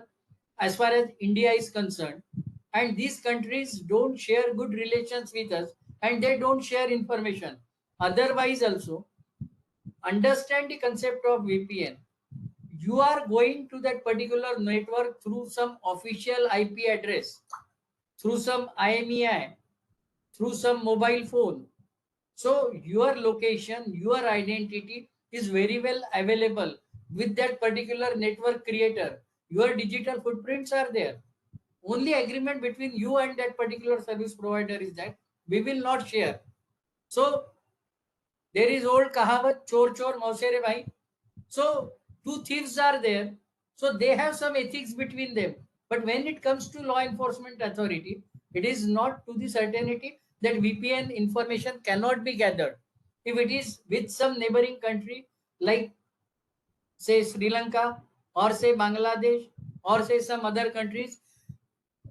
as far as India is concerned, and these countries don't share good relations with us and they don't share information. Otherwise also, understand the concept of VPN. You are going to that particular network through some official IP address, through some IMEI, through some mobile phone. So your location, your identity is very well available with that particular network creator. Your digital footprints are there. Only agreement between you and that particular service provider is that we will not share. So there is old kahavat, chor chor mausere bhai. So two thieves are there. So they have some ethics between them. But when it comes to law enforcement authority, it is not to the certainty that VPN information cannot be gathered. If it is with some neighboring country like say Sri Lanka or say Bangladesh or say some other countries,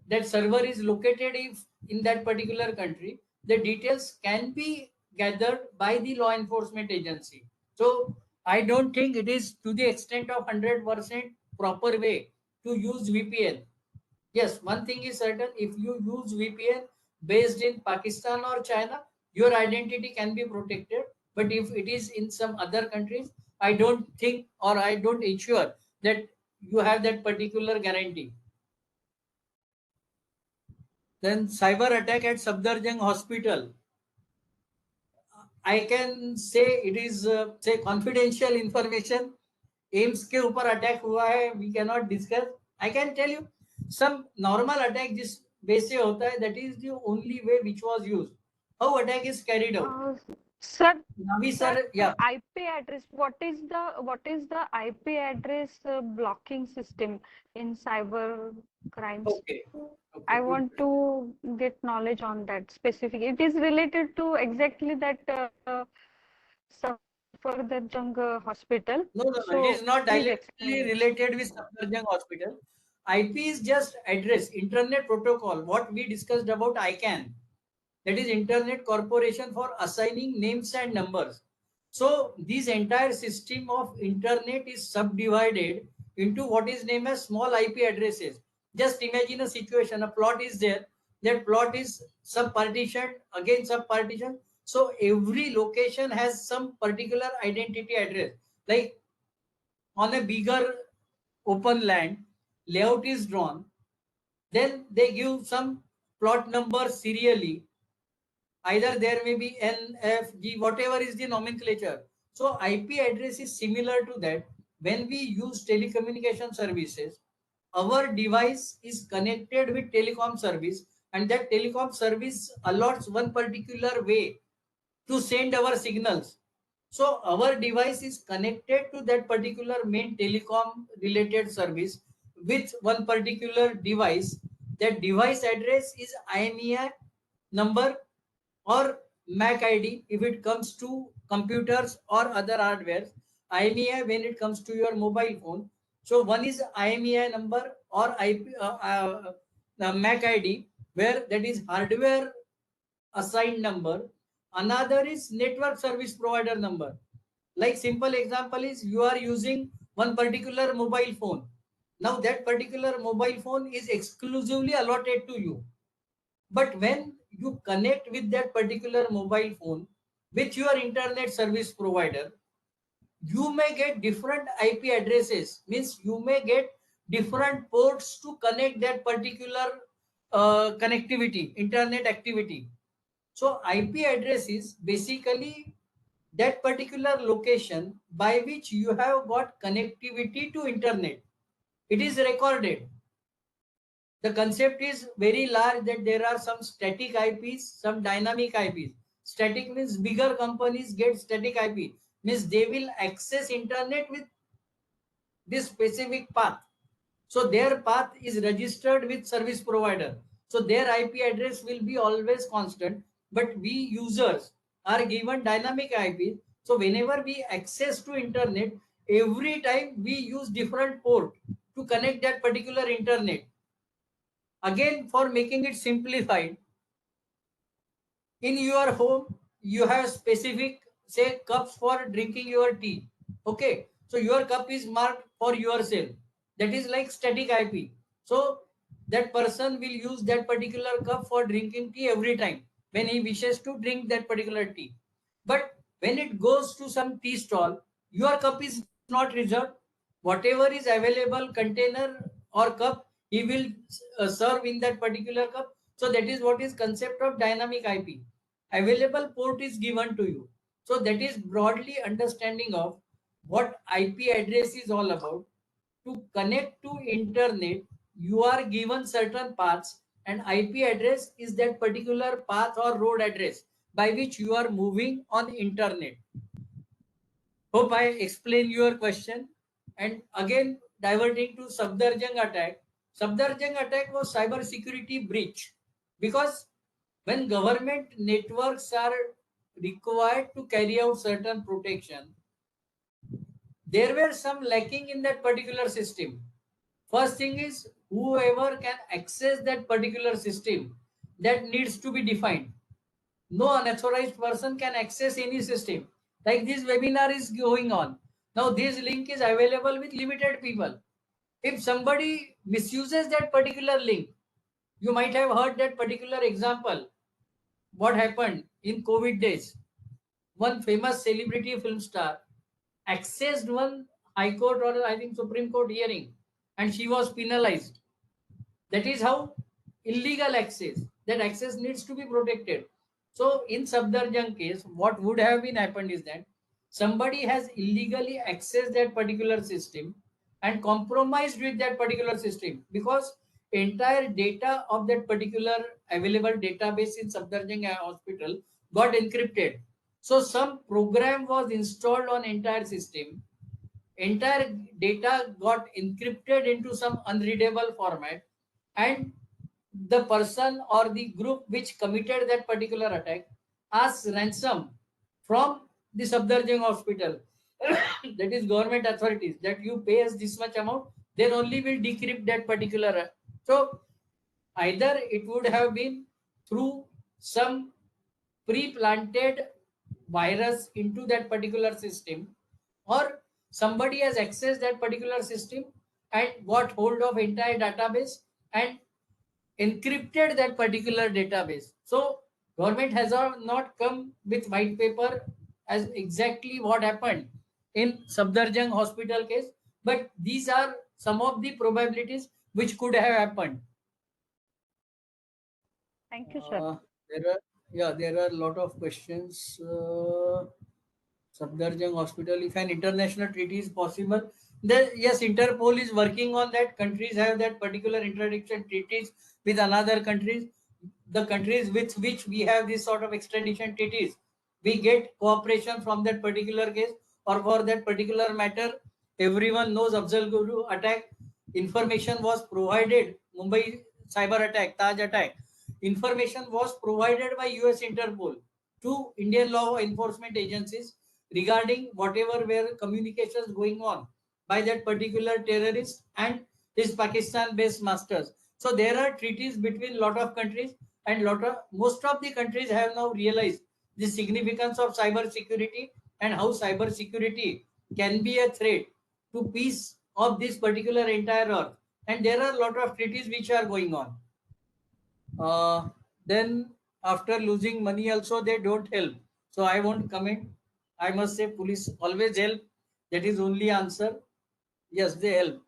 that server is located if in that particular country, the details can be gathered by the law enforcement agency. So I don't think it is to the extent of 100% proper way to use VPN. Yes, one thing is certain, if you use VPN based in Pakistan or China, your identity can be protected. But if it is in some other countries, I don't think or I don't ensure that you have that particular guarantee. Then cyber attack at Safdarjung Hospital. I can say it is say confidential information. AIIMS के ऊपर attack हुआ है, we cannot discuss. I can tell you some normal attack जिस base से होता है, that is the only way which was used. How attack is carried out? Sir, Navi sir, sir, yeah. IP address. What is the IP address blocking system in cyber crimes? Okay. Okay. I Good. want to get knowledge on that specific. It is related to exactly that Safdarjung hospital. No, no, no. It is So not please directly explain it. related with Safdarjung Hospital. IP is just address, Internet Protocol. What we discussed about ICANN. That is Internet Corporation for Assigning Names and Numbers. So this entire system of Internet is subdivided into what is named as small IP addresses. Just imagine a situation, a plot is there, that plot is sub-partitioned, again sub-partitioned. So every location has some particular identity address. Like on a bigger open land, layout is drawn, then they give some plot number serially. Either there may be N, F, G, whatever is the nomenclature. So IP address is similar to that. When we use telecommunication services, our device is connected with telecom service, and that telecom service allots one particular way to send our signals. So our device is connected to that particular main telecom related service with one particular device. That device address is IMEI number or MAC ID if it comes to computers or other hardware. IMEI when it comes to your mobile phone. So one is IMEI number or MAC ID, where that is hardware assigned number. Another is network service provider number. Like simple example is you are using one particular mobile phone. Now that particular mobile phone is exclusively allotted to you. But when you connect with that particular mobile phone with your internet service provider, you may get different IP addresses. Means you may get different ports to connect that particular connectivity, internet activity. So IP address is basically that particular location by which you have got connectivity to internet. It is recorded. The concept is very large that there are some static IPs, some dynamic IPs. Static means bigger companies get static IP, means they will access internet with this specific path. So their path is registered with service provider. So their IP address will be always constant, but we users are given dynamic IP. So whenever we access to internet, every time we use different port to connect that particular internet. Again, for making it simplified, in your home, you have specific, say, cups for drinking your tea. Okay. So your cup is marked for yourself. That is like static IP. So that person will use that particular cup for drinking tea every time when he wishes to drink that particular tea. But when it goes to some tea stall, your cup is not reserved. Whatever is available container or cup, he will serve in that particular cup. So that is what is concept of dynamic IP. Available port is given to you. So that is broadly understanding of what IP address is all about. To connect to internet, you are given certain paths, and IP address is that particular path or road address by which you are moving on internet. Hope I explain your question. And again, diverting to Safdarjung attack. Safdarjung attack was cyber security breach, because when government networks are required to carry out certain protection, there were some lacking in that particular system. First thing is, whoever can access that particular system, that needs to be defined. No unauthorized person can access any system. Like this webinar is going on. Now this link is available with limited people. If somebody misuses that particular link, you might have heard that particular example. What happened in COVID days? One famous celebrity film star accessed one high court or I think Supreme Court hearing, and she was penalized. That is how illegal access. That access needs to be protected. So in Safdarjung case, what would have been happened is that somebody has illegally accessed that particular system and compromised with that particular system, because entire data of that particular available database in Safdarjung hospital got encrypted. So some program was installed on entire system. Entire data got encrypted into some unreadable format, and the person or the group which committed that particular attack asks ransom from the Safdarjung hospital, that is government authorities, that you pay us this much amount, then only will decrypt that particular. So either it would have been through some pre-planted virus into that particular system, or somebody has accessed that particular system and got hold of entire database and encrypted that particular database. So government has not come with white paper as exactly what happened in Safdarjung hospital case, but these are some of the probabilities which could have happened. Thank you, sir. There are a lot of questions. Safdarjung hospital, if an international treaty is possible, then yes, Interpol is working on that. Countries have that particular interdiction treaties with another countries. The countries with which we have this sort of extradition treaties, we get cooperation from that particular case or for that particular matter. Everyone knows Afzal Guru attack. Information was provided. Mumbai cyber attack, Taj attack. Information was provided by US Interpol to Indian law enforcement agencies regarding whatever were communications going on by that particular terrorist and his Pakistan-based masters. So there are treaties between lot of countries, and most of the countries have now realized the significance of cyber security and how cyber security can be a threat to peace of this particular entire earth. And there are a lot of treaties which are going on. Then after losing money also they don't help. So I won't comment. I must say police always help. That is only answer. Yes, they help.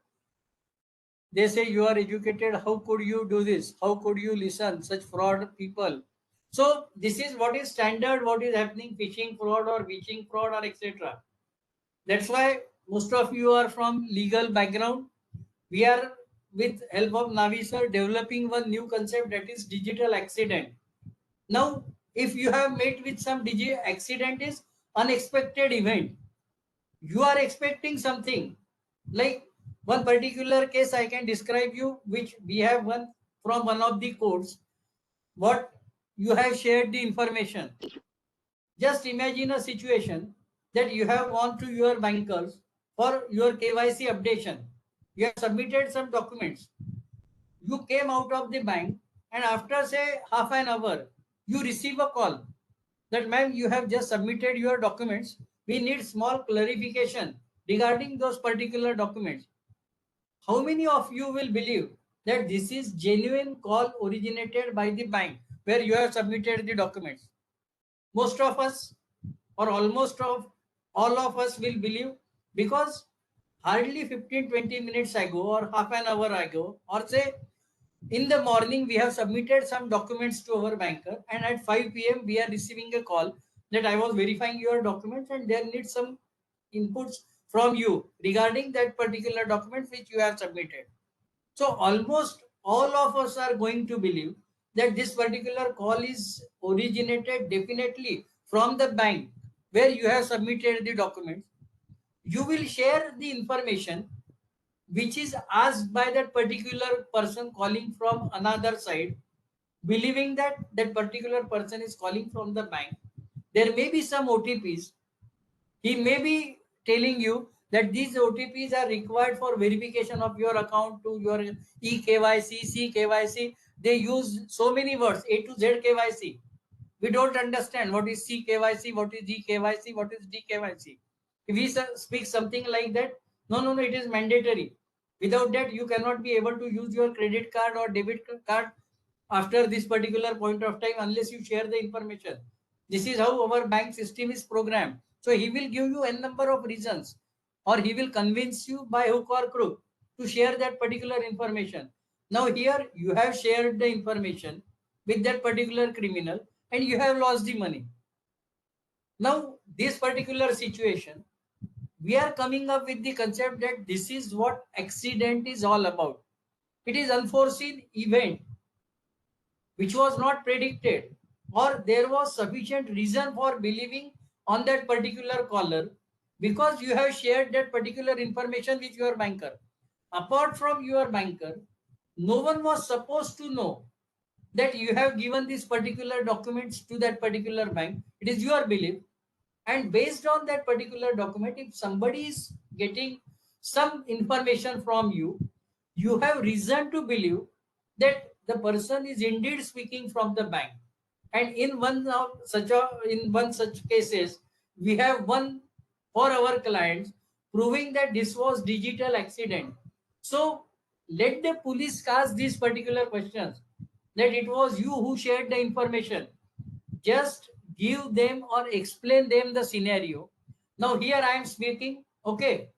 They say you are educated. How could you do this? How could you listen such fraud people? So this is what is standard, what is happening, phishing fraud or witching fraud or etc. That's why most of you are from legal background. We are, with help of Navi sir, developing one new concept, that is digital accident. Now, if you have met with some digital accident, is unexpected event. You are expecting something. Like one particular case I can describe you, which we have one from one of the courts. What you have shared the information. Just imagine a situation that you have gone to your bankers for your KYC updation. You have submitted some documents. You came out of the bank, and after say half an hour, you receive a call that, ma'am, you have just submitted your documents. We need small clarification regarding those particular documents. How many of you will believe that this is genuine call originated by the bank where you have submitted the documents? Most of us, or almost of all of us, will believe, because hardly 15-20 minutes ago or half an hour ago, or say in the morning, we have submitted some documents to our banker, and at 5 p.m. we are receiving a call that I was verifying your documents and there needs some inputs from you regarding that particular document which you have submitted. So almost all of us are going to believe that this particular call is originated definitely from the bank where you have submitted the documents. You will share the information which is asked by that particular person calling from another side, believing that that particular person is calling from the bank. There may be some OTPs. He may be telling you that these OTPs are required for verification of your account to your eKYC, CKYC. They use so many words, A to Z KYC. We don't understand what is CKYC, what is eKYC, what is DKYC. If we speak something like that, no, it is mandatory. Without that, you cannot be able to use your credit card or debit card after this particular point of time unless you share the information. This is how our bank system is programmed. So he will give you a number of reasons, or he will convince you by hook or crook to share that particular information. Now here you have shared the information with that particular criminal and you have lost the money. Now this particular situation, we are coming up with the concept that this is what accident is all about. It is unforeseen event which was not predicted, or there was sufficient reason for believing on that particular caller because you have shared that particular information with your banker. Apart from your banker, no one was supposed to know that you have given these particular documents to that particular bank. It is your belief. And based on that particular document, if somebody is getting some information from you, you have reason to believe that the person is indeed speaking from the bank. And in one such cases, we have one for our clients proving that this was digital accident. So let the police ask these particular questions, that it was you who shared the information. Just give them or explain them the scenario. Now here I am speaking. Okay,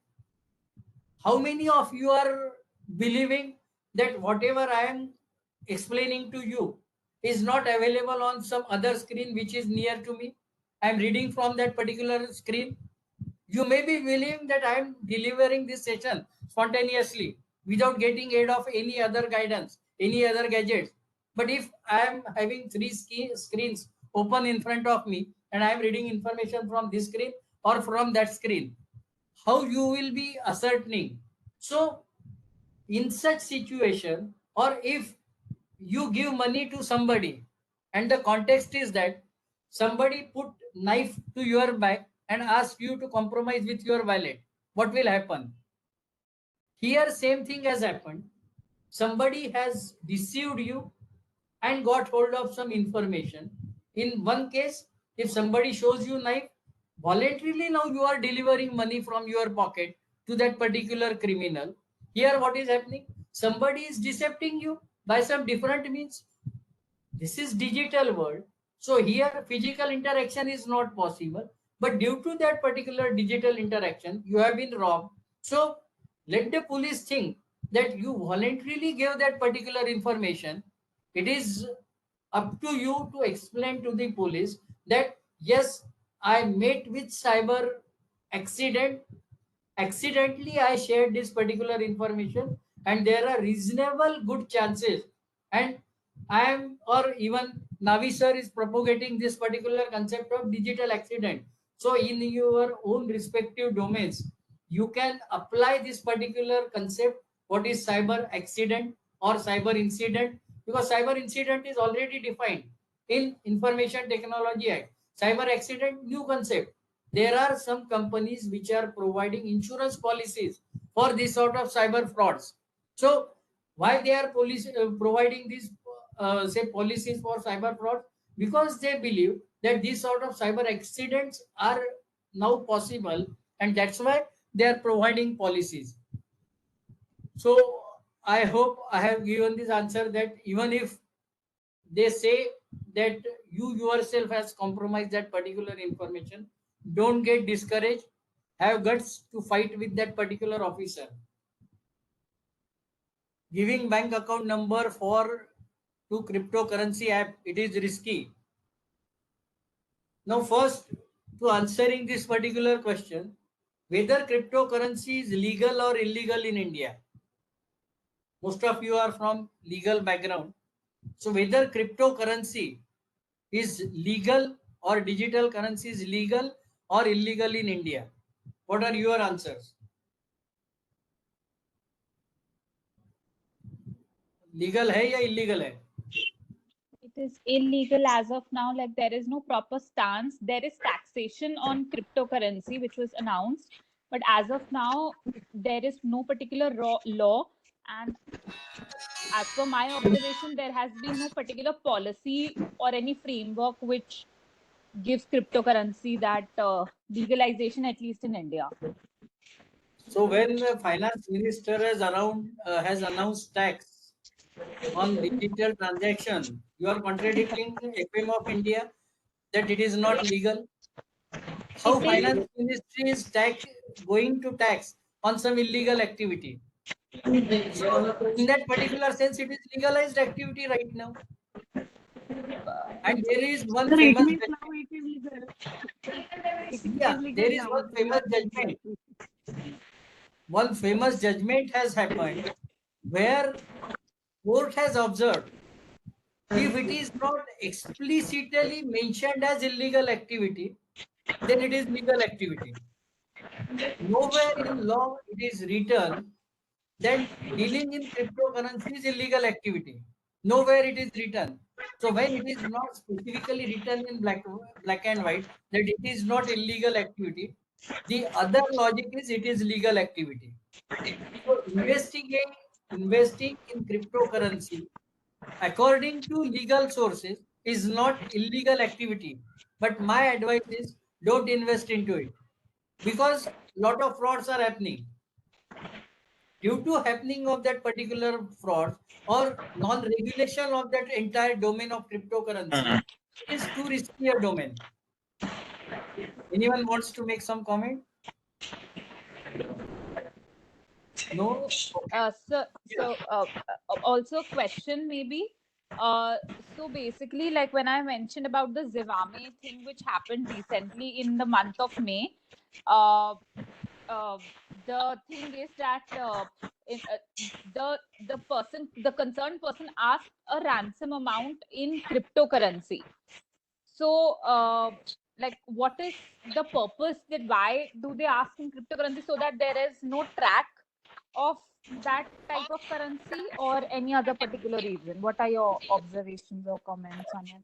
how many of you are believing that whatever I am explaining to you is not available on some other screen which is near to me? I am reading from that particular screen. You may be believing that I am delivering this session spontaneously without getting aid of any other guidance, any other gadgets. But if I am having three screens open in front of me and I am reading information from this screen or from that screen, how you will be ascertaining? So in such situation, or if you give money to somebody and the context is that somebody put knife to your back and ask you to compromise with your wallet, what will happen? Here same thing has happened. Somebody has deceived you and got hold of some information. In one case, if somebody shows you knife, voluntarily now you are delivering money from your pocket to that particular criminal. Here what is happening? Somebody is decepting you by some different means. This is digital world. So here physical interaction is not possible. But due to that particular digital interaction, you have been robbed. So let the police think that you voluntarily gave that particular information. It is up to you to explain to the police that yes, I met with cyber accident. Accidentally, I shared this particular information, and there are reasonable good chances. And I am, or even Navi sir is propagating this particular concept of digital accident. So, in your own respective domains, you can apply this particular concept. What is cyber accident or cyber incident? Because cyber incident is already defined in Information Technology Act. Cyber accident, new concept. There are some companies which are providing insurance policies for this sort of cyber frauds. So why they are providing these say policies for cyber fraud? Because they believe that these sort of cyber accidents are now possible, and that's why they are providing policies. So I hope I have given this answer, that even if they say that you yourself has compromised that particular information, don't get discouraged. Have guts to fight with that particular officer. Giving bank account number for to cryptocurrency app, it is risky. Now first, to answering this particular question, whether cryptocurrency is legal or illegal in India. Most of you are from legal background. So whether cryptocurrency is legal or digital currency is legal or illegal in India? What are your answers? Legal है या illegal है? It is illegal as of now. Like there is no proper stance. There is taxation on cryptocurrency, which was announced, but as of now, there is no particular law. And as per my observation, there has been no particular policy or any framework which gives cryptocurrency that legalization, at least in India. So when the finance minister has announced tax on digital transaction, you are contradicting the FM of India that it is not legal. How finance ministry is going to tax on some illegal activity? So in that particular sense, it is legalized activity right now. And there is one famous there is one famous judgment. One famous judgment has happened where court has observed, if it is not explicitly mentioned as illegal activity, then it is legal activity. Nowhere in law it is written that dealing in cryptocurrency is illegal activity. Nowhere it is written. So when it is not specifically written in black and white that it is not illegal activity, the other logic is it is legal activity. So investing in cryptocurrency according to legal sources is not illegal activity. But my advice is don't invest into it because lot of frauds are happening. Due to happening of that particular fraud or non-regulation of that entire domain of cryptocurrency, it is too risky a domain. Anyone wants to make some comment? No? Also question maybe. So basically, like when I mentioned about the Zivame thing, which happened recently in the month of May, uh, the thing is that the concerned person asked a ransom amount in cryptocurrency. So, like, what is the purpose that why do they ask in cryptocurrency so that there is no track of that type of currency or any other particular reason? What are your observations or comments on it?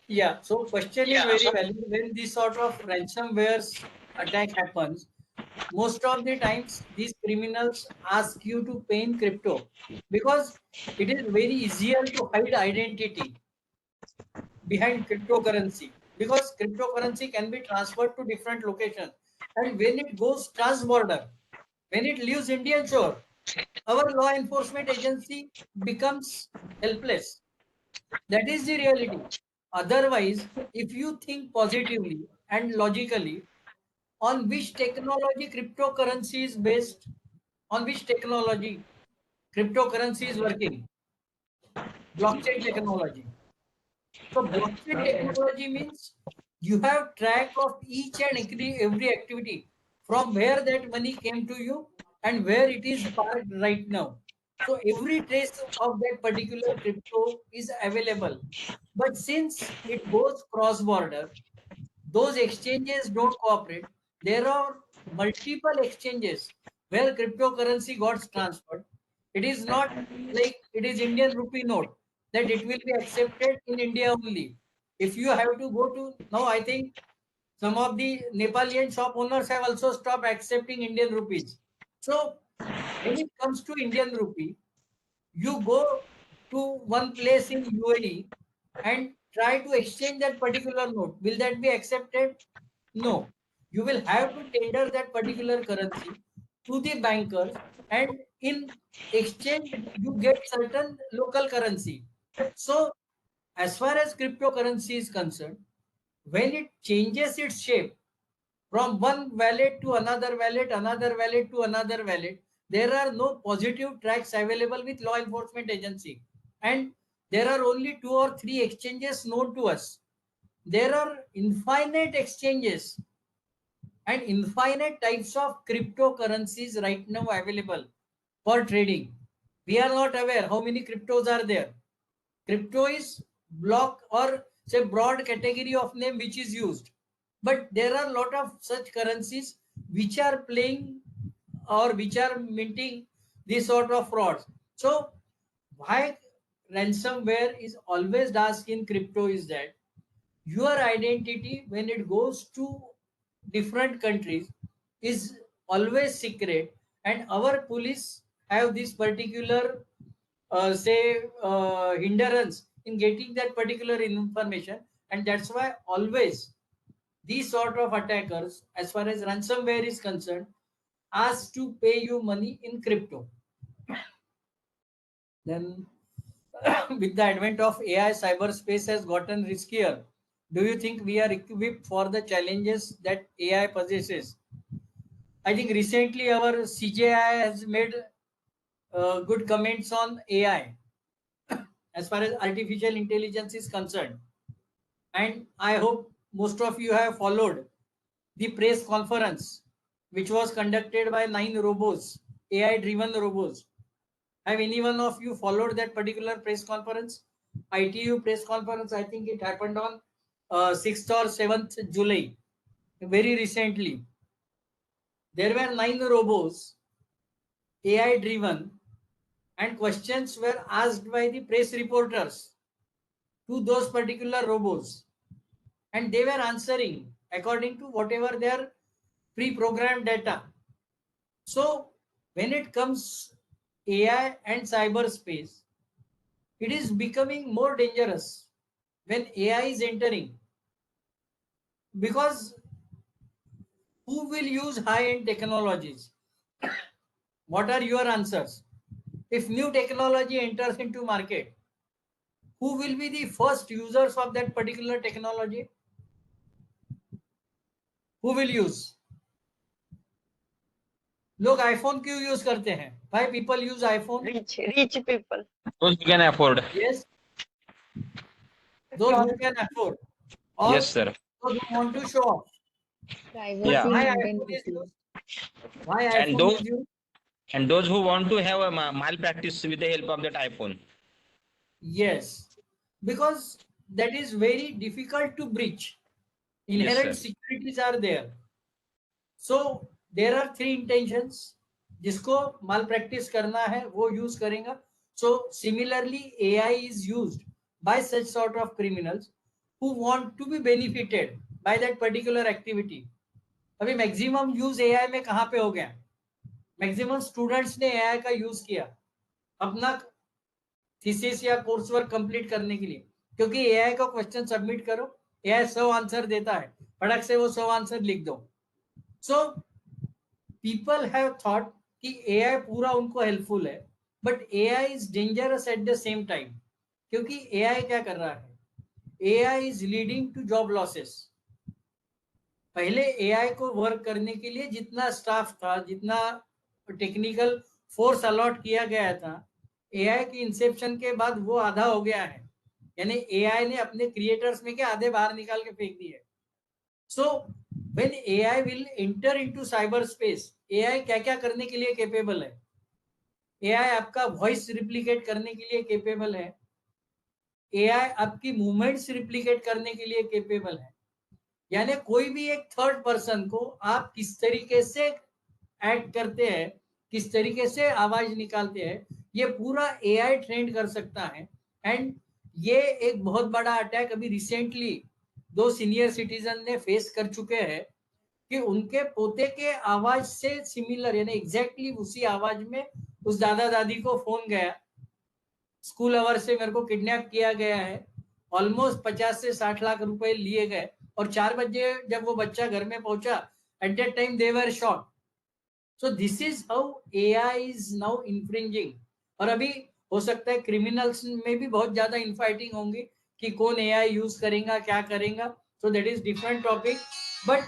Yeah, so question is very valid. When this sort of ransomware attack happens, most of the times these criminals ask you to pay in crypto because it is very easier to hide identity behind cryptocurrency because cryptocurrency can be transferred to different locations, and when it goes trans-border, when it leaves Indian shore, our law enforcement agency becomes helpless. That is the reality. Otherwise, if you think positively and logically, on which technology cryptocurrency is based, on which technology cryptocurrency is working, blockchain technology. So blockchain technology means you have track of each and every activity from where that money came to you and where it is parked right now. So every trace of that particular crypto is available. But since it goes cross border, those exchanges don't cooperate. There are multiple exchanges where cryptocurrency got transferred. It is not like it is Indian rupee note that it will be accepted in India only. If you have to go to now, I think some of the Nepalian shop owners have also stopped accepting Indian rupees. So when it comes to Indian rupee, you go to one place in UAE and try to exchange that particular note. Will that be accepted? No. You will have to tender that particular currency to the bankers, and in exchange, you get certain local currency. So, as far as cryptocurrency is concerned, when it changes its shape from one wallet to another wallet to another wallet, there are no positive tracks available with law enforcement agency. And there are only 2 or 3 exchanges known to us. There are infinite exchanges and infinite types of cryptocurrencies right now available for trading. We are not aware how many cryptos are there. Crypto is block or say broad category of name which is used, but there are a lot of such currencies which are playing or which are minting this sort of frauds. So why ransomware is always asked in crypto is that your identity when it goes to different countries is always secret, and our police have this particular hindrance in getting that particular information, and that's why always these sort of attackers as far as ransomware is concerned ask to pay you money in crypto. Then with the advent of AI, cyberspace has gotten riskier. Do you think we are equipped for the challenges that AI possesses? I think recently our CJI has made good comments on AI as far as artificial intelligence is concerned. And I hope most of you have followed the press conference which was conducted by 9 robots, AI driven robots. Have any one of you followed that particular press conference? ITU press conference, I think it happened on 6th or 7th July, very recently, there were 9 robots, AI driven, and questions were asked by the press reporters to those particular robots, and they were answering according to whatever their pre-programmed data. So when it comes AI and cyberspace, it is becoming more dangerous when AI is entering, because who will use high-end technologies? What are your answers? If new technology enters into market, who will be the first users of that particular technology? Who will use? लोग iPhone क्यों use करते हैं? Why people use iPhone? Rich people. Those who can afford. Yes, those who can afford, or Yes, sir. those who want to show off. Privacy Yeah. Why and iPhone is identity. used? Why And iPhone those is used? and those who want to have a malpractice with the help of that iPhone. Yes, because that is very difficult to breach. Inherent sir. securities are there. So there are 3 intentions. जिसको माल practice करना है वो use करेगा. So similarly, AI is used by such sort of criminals who want to be benefited by that particular activity. अभी maximum use AI में कहाँ पे हो गया? मैक्सिमम स्टूडेंट्स ने AI का यूज किया अपना थीसिस या कोर्स वर्क कंप्लीट करने के लिए, क्योंकि AI का क्वेश्चन सबमिट करो, AI 100 आंसर देता है, फटक से वो 100 आंसर लिख दो. So people have thought कि AI पूरा उनको हेल्पफुल है, but AI is dangerous at the same time. क्योंकि AI क्या कर रहा है? AI is leading to job losses. पहले AI को वर्क करने के लिए जितना स्टाफ था, जितना टेक्निकल फोर्स अलॉट किया गया था, AI की इंसेप्शन के बाद वो आधा हो गया है. यानी AI ने अपने क्रिएटर्स में के आधे बाहर निकाल के फेंक दिए. सो when AI will enter into cyberspace, AI क्या क्या करने के लिए केपेबल है? AI आपका वॉइस रिप्लिकेट करने के लिए केपेबल है. AI आपकी मूवमेंट्स रिप्लिकेट करने के लिए केपेबल है. यानी कोई भी एक थर्ड पर्सन को आप किस तरीके से एक्ट करते हैं, किस तरीके से आवाज निकालते हैं, ये पूरा AI ट्रेंड कर सकता है. एंड ये एक बहुत बड़ा अटैक अभी रिसेंटली 2 सीनियर सिटीजन ने फेस कर चुके हैं कि उनके पोते के आवाज से सिमिलर, यानी एग्जैक्टली उसी आवाज में उस दादा दादी को फोन गया, स्कूल आवर से मेरे को किडनैप किया गया है, ऑलमोस्ट 50 से 60 लाख रुपए लिए गए, और 4 बजे जब वो बच्चा घर में पहुंचा, at that time they were shot. So this is how AI is now infringing. और अभी हो सकता है क्रिमिनल्स में भी बहुत ज्यादा इनफाइटिंग होंगी कि कौन AI यूज करेगा, क्या करेगा. So that is different topic. But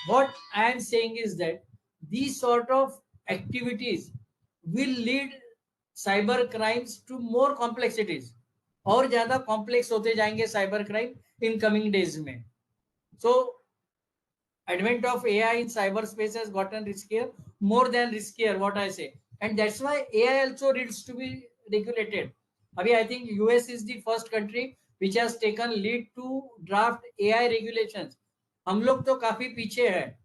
what I am saying is that these sort of activities will lead cyber crimes to more complexities. और ज्यादा कॉम्प्लेक्स होते जाएंगे cyber crime in coming days में. So advent of AI in cyberspace has gotten riskier, more than riskier, what I say. And that's why AI also needs to be regulated. Abhi I think US is the first country which has taken lead to draft AI regulations. हम लोग तो काफी पीछे है.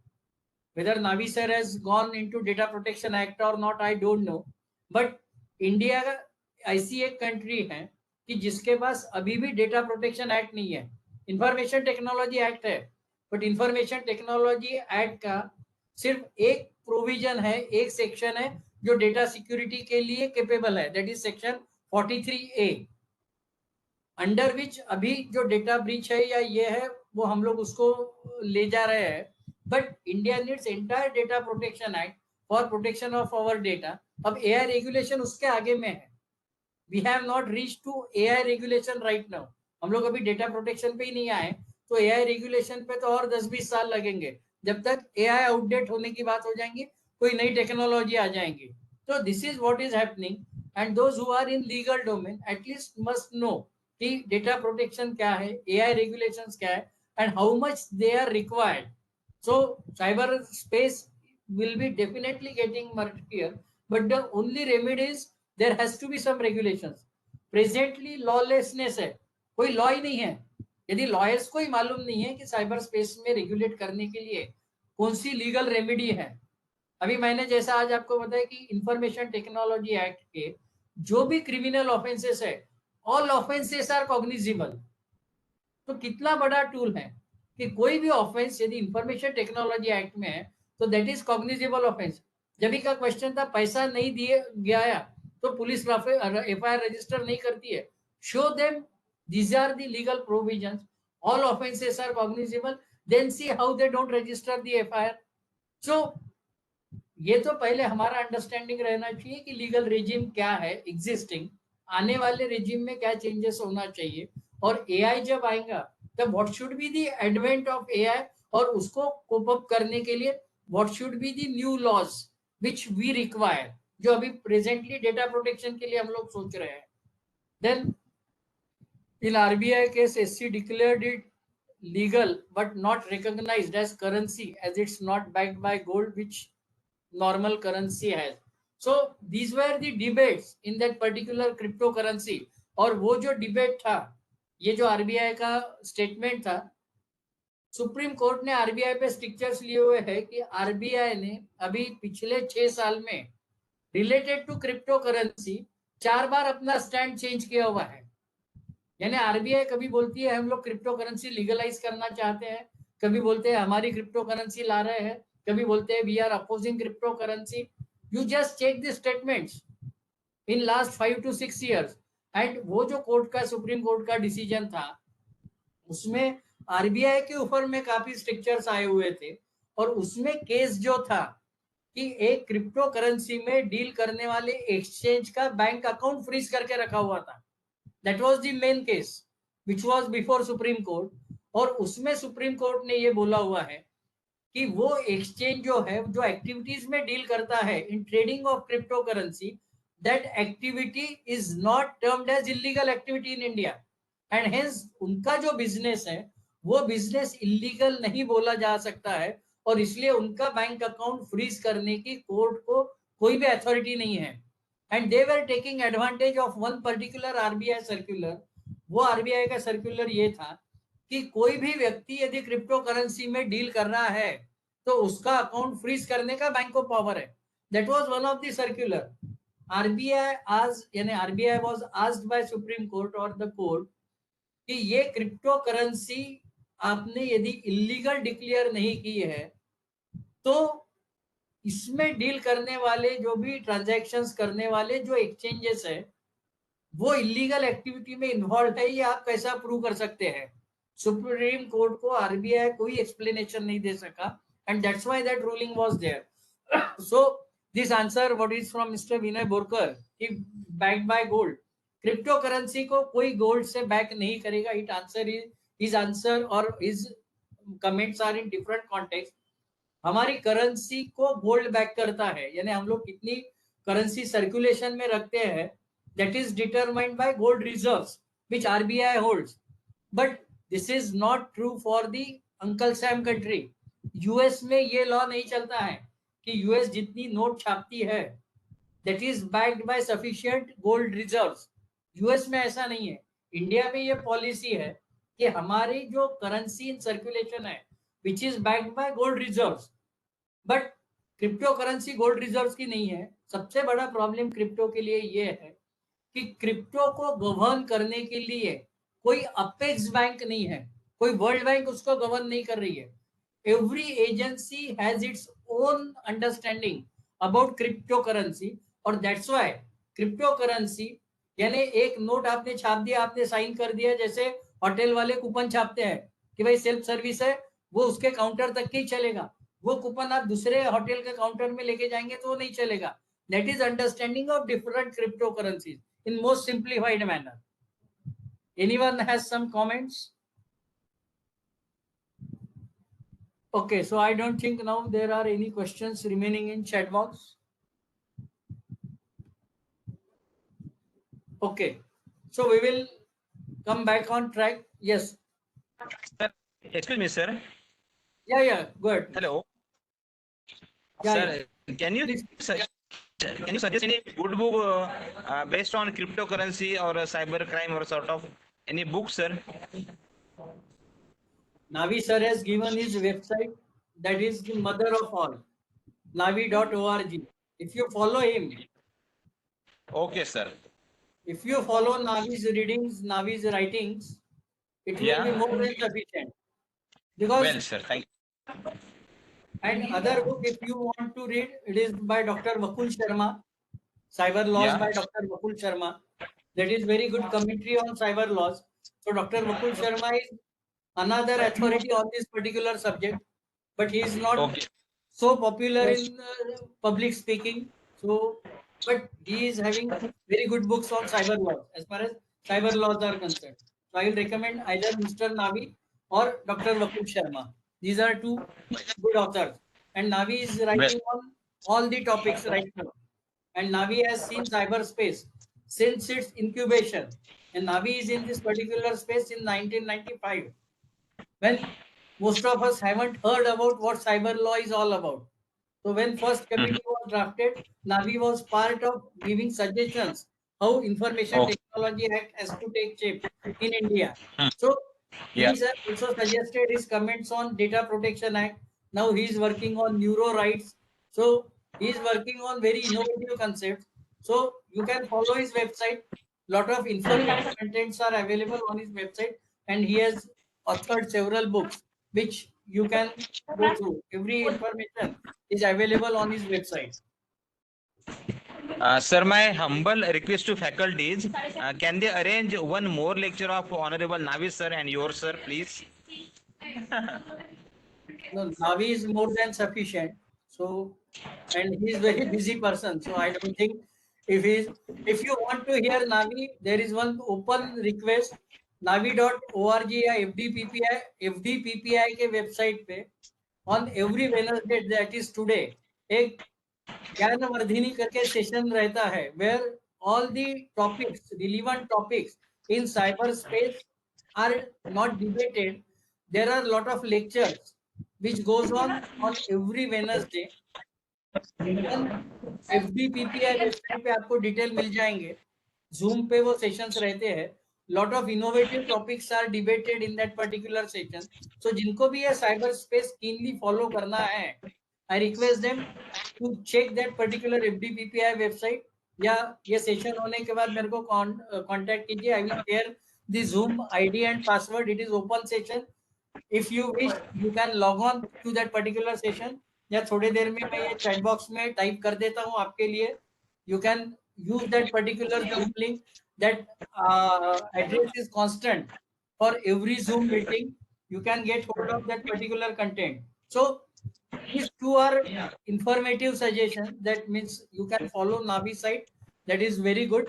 Whether Navi sir has gone into Data Protection Act or not, I don't know. But India ऐसी एक country है कि जिसके पास अभी भी डेटा प्रोटेक्शन एक्ट नहीं है. इंफॉर्मेशन टेक्नोलॉजी एक्ट है, बट इंफॉर्मेशन टेक्नोलॉजी एक्ट का सिर्फ एक प्रोविजन है, एक सेक्शन है जो डेटा सिक्योरिटी के लिए कैपेबल है, that is section 43A, under which अभी जो डेटा ब्रीच है या ये है वो हम लोग उसको ले जा रहे हैं. But India needs entire data protection act for protection of our data. अब AI रेगुलेशन उसके आगे में है. We have not reach to AI regulation right now. हम लोग अभी डेटा प्रोटेक्शन पे ही नहीं आए, तो AI रेगुलेशन पे तो और 10-20 साल लगेंगे. जब तक AI आउटडेट होने की बात हो जाएंगी, कोई नई टेक्नोलॉजी आ जाएंगी. तो this is what is happening, and those who are in legal domain at least must know कि डेटा प्रोटेक्शन क्या है, AI रेगुलेशंस क्या है, and how much they are required. So cyber space will be definitely getting murkier, but the only remedy is there has to be some regulations. Presently lawlessness है, कोई law ही नहीं है. यदि lawyers को ही मालूम नहीं है कि साइबर स्पेस में रेगुलेट करने के लिए कौन सी लीगल रेमेडी है। अभी मैंने जैसा आज आपको बताया कि इंफॉर्मेशन टेक्नोलॉजी एक्ट के जो भी क्रिमिनल ऑफेंसेस है, ऑल ऑफेंसेस आर कॉग्निजिबल। तो कितना बड़ा टूल है कि कोई भी ऑफेंस यदि इंफॉर्मेशन टेक्नोलॉजी एक्ट में है तो दैट इज कॉग्निजिबल ऑफेंस। जब का क्वेश्चन था पैसा नहीं दिए गया तो पुलिस एफआईआर रजिस्टर नहीं करती है। Show them these are the legal provisions, all offenses are cognizable, then see how they don't register the FIR. So ये तो पहले हमारा अंडरस्टैंडिंग रहना चाहिए कि लीगल रेजिम क्या है एग्जिस्टिंग, आने वाले रेजिम में क्या चेंजेस होना चाहिए, और एआई जब आएगा तब what should be the advent of AI, और उसको कोप अप करने के लिए what should be the new laws which we require, जो अभी प्रेजेंटली डेटा प्रोटेक्शन के लिए हम लोग सोच रहे हैं। Then in RBI case, SC declared it legal but not recognized as currency as it's not backed by gold, which normal currency has. So these were the debates in that particular cryptocurrency. और वो जो debate था, ये जो RBI का statement था, supreme court ने RBI पे स्ट्रिक्चर्स लिए हुए है कि RBI ने अभी पिछले 6 साल में रिलेटेड टू क्रिप्टो करेंसी 4 बार अपना स्टैंड चेंज किया हुआ है। यानी आरबीआई कभी बोलती है हम लोग क्रिप्टो करेंसी लीगलाइज करना चाहते हैं, कभी बोलते हैं हमारी क्रिप्टो करेंसी ला रहे हैं, कभी बोलते हैं we are opposing crypto currency. You just check the statements in last 5 to 6 years। And वो जो कोर्ट का सुप्रीम कोर्ट का डिसीजन था उसमें आरबीआई के ऊपर में काफी स्ट्रिक्चर्स आए हुए थे, और उसमें केस जो था कि एक क्रिप्टो करेंसी में डील करने वाले एक्सचेंज का बैंक अकाउंट फ्रीज करके रखा हुआ था। That was the main case which was before Supreme Court। और उसमें सुप्रीम कोर्ट ने ये बोला हुआ है कि वो एक्सचेंज जो है, जो एक्टिविटीज में डील करता है in trading of crypto currency, that activity is not termed as illegal activity in India, and hence उनका जो बिजनेस है वो बिजनेस इलीगल नहीं बोला जा सकता है, और इसलिए उनका बैंक अकाउंट फ्रीज करने की कोर्ट को कोई भी अथॉरिटी नहीं है। And they were taking advantage of one particular RBI circular। वो RBI का सर्कुलर ये था कि कोई भी व्यक्ति यदि क्रिप्टो करेंसी में डील कर रहा है तो उसका अकाउंट फ्रीज करने का बैंक को पावर है। That was one of the circular। RBI was asked by Supreme Court or the court कि ये क्रिप्टो करेंसी आपने यदि इलीगल डिक्लेयर नहीं की है तो इसमें डील करने वाले जो भी ट्रांजैक्शंस करने वाले जो एक्सचेंजेस है वो इलीगल एक्टिविटी में इन्वॉल्व है, ये आप कैसा प्रूव कर सकते हैं। सुप्रीम कोर्ट को आरबीआई कोई एक्सप्लेनेशन नहीं दे सका, and that's why that ruling was there. So this answer what is from mister Vinay Borkar कि backed by gold, crypto currency को कोई गोल्ड से बैक नहीं करेगा। It answer is his answer और his comments are in different context. हमारी currency को gold back करता है, यानी हम लोग कितनी करेंसी सर्कुलेशन में रखते हैं that is determined by gold reserves which RBI holds, but this is not true for the uncle Sam country. US में ये लॉ नहीं चलता है कि यूएस जितनी नोट छापती है that is backed by sufficient gold reserves. US में ऐसा नहीं है। इंडिया में ये पॉलिसी है कि हमारी जो करेंसी इन सर्कुलेशन है which is backed by gold reserves, but crypto currency gold reserves की नहीं है। सबसे बड़ा प्रॉब्लम क्रिप्टो के लिए ये है कि क्रिप्टो को गवर्न करने के लिए कोई अपेक्स बैंक नहीं है, कोई वर्ल्ड बैंक उसको गवर्न नहीं कर रही है। Every agency has its own understanding about crypto currency, और दैट्स व्हाई क्रिप्टो करेंसी यानी एक नोट आपने छाप दिया, आपने साइन कर दिया, जैसे होटल वाले कूपन छापते हैं कि भाई सेल्फ सर्विस है, वो उसके काउंटर तक ही चलेगा। वो कूपन आप दूसरे होटल के काउंटर में लेके जाएंगे तो वो नहीं चलेगा। That is understanding of different crypto currencies in most simplified manner. Anyone has some comments? Okay, so I don't think now there are any questions remaining in chat box. Okay, so we will come back on track. Yes. Excuse me, sir. Yeah, go ahead. Hello. Yeah, sir, can you suggest any good book based on cryptocurrency or cyber crime or sort of any book, sir? Navi sir has given his website, that is the mother of all, navi.org. If you follow him, Okay, sir. if you follow Navi's readings, Navi's writings, it will Yeah. be more than sufficient. Well, Because sir, thank and other book, if you want to read, it is by Dr. Vakul Sharma, Cyber Laws Yeah. by Dr. Vakul Sharma. That is very good commentary on cyber laws. So Dr. Vakul Sharma is another authority on this particular subject, but he is not Okay. so popular in public speaking. So, but he is having very good books on cyber laws as far as cyber laws are concerned. So I will recommend either Mr. Navi or Dr. Vakul Sharma. These are two good authors, and Navi is writing on all the topics right now. And Navi has seen cyberspace since its incubation. And Navi is in this particular space in 1995, when most of us haven't heard about what cyber law is all about. So when first committee was drafted, Navi was part of giving suggestions how Information Okay. Technology Act has to take shape in India. So he Yeah. has also suggested his comments on Data Protection Act. Now he is working on neuro rights. So he is working on very innovative concepts. So you can follow his website. Lot of informative contents are available on his website, and he has authored several books which you can go through. Every information is available on his website. Sir, my humble request to faculties, can they arrange one more lecture of Honorable Navi sir and yours, sir, please? No, Navi is more than sufficient. So, and he is very busy person. So I don't think if you want to hear Navi, there is one open request. Navi.org या FDPPI के website पे on every Wednesday, that is today, एक ज्ञानवर्धिनी करके session रहता है, where all the topics, relevant topics in cyberspace are not debated. There are a lot of lectures which goes on every Wednesday. FDPPI website पे आपको detail मिल जाएंगे. Zoom पे वो sessions रहते हैं. Lot of innovative topics are debated in that particular session. So जिनको भी ये cyber space keenly follow करना है, I request them to check that particular FDPPI website. या ये सेशन होने के बाद मेरे को कांटेक्ट कीजिए. I will share the Zoom ID and password. It is open session. If you wish, you can log on to that particular session. या थोड़ी देर में मैं ये चैट बॉक्स में टाइप कर देता हूँ आपके लिए. You can use that particular Zoom link. That address is constant for every Zoom meeting. You can get hold of that particular content. So these two are informative suggestions. That means you can follow Navi site. That is very good.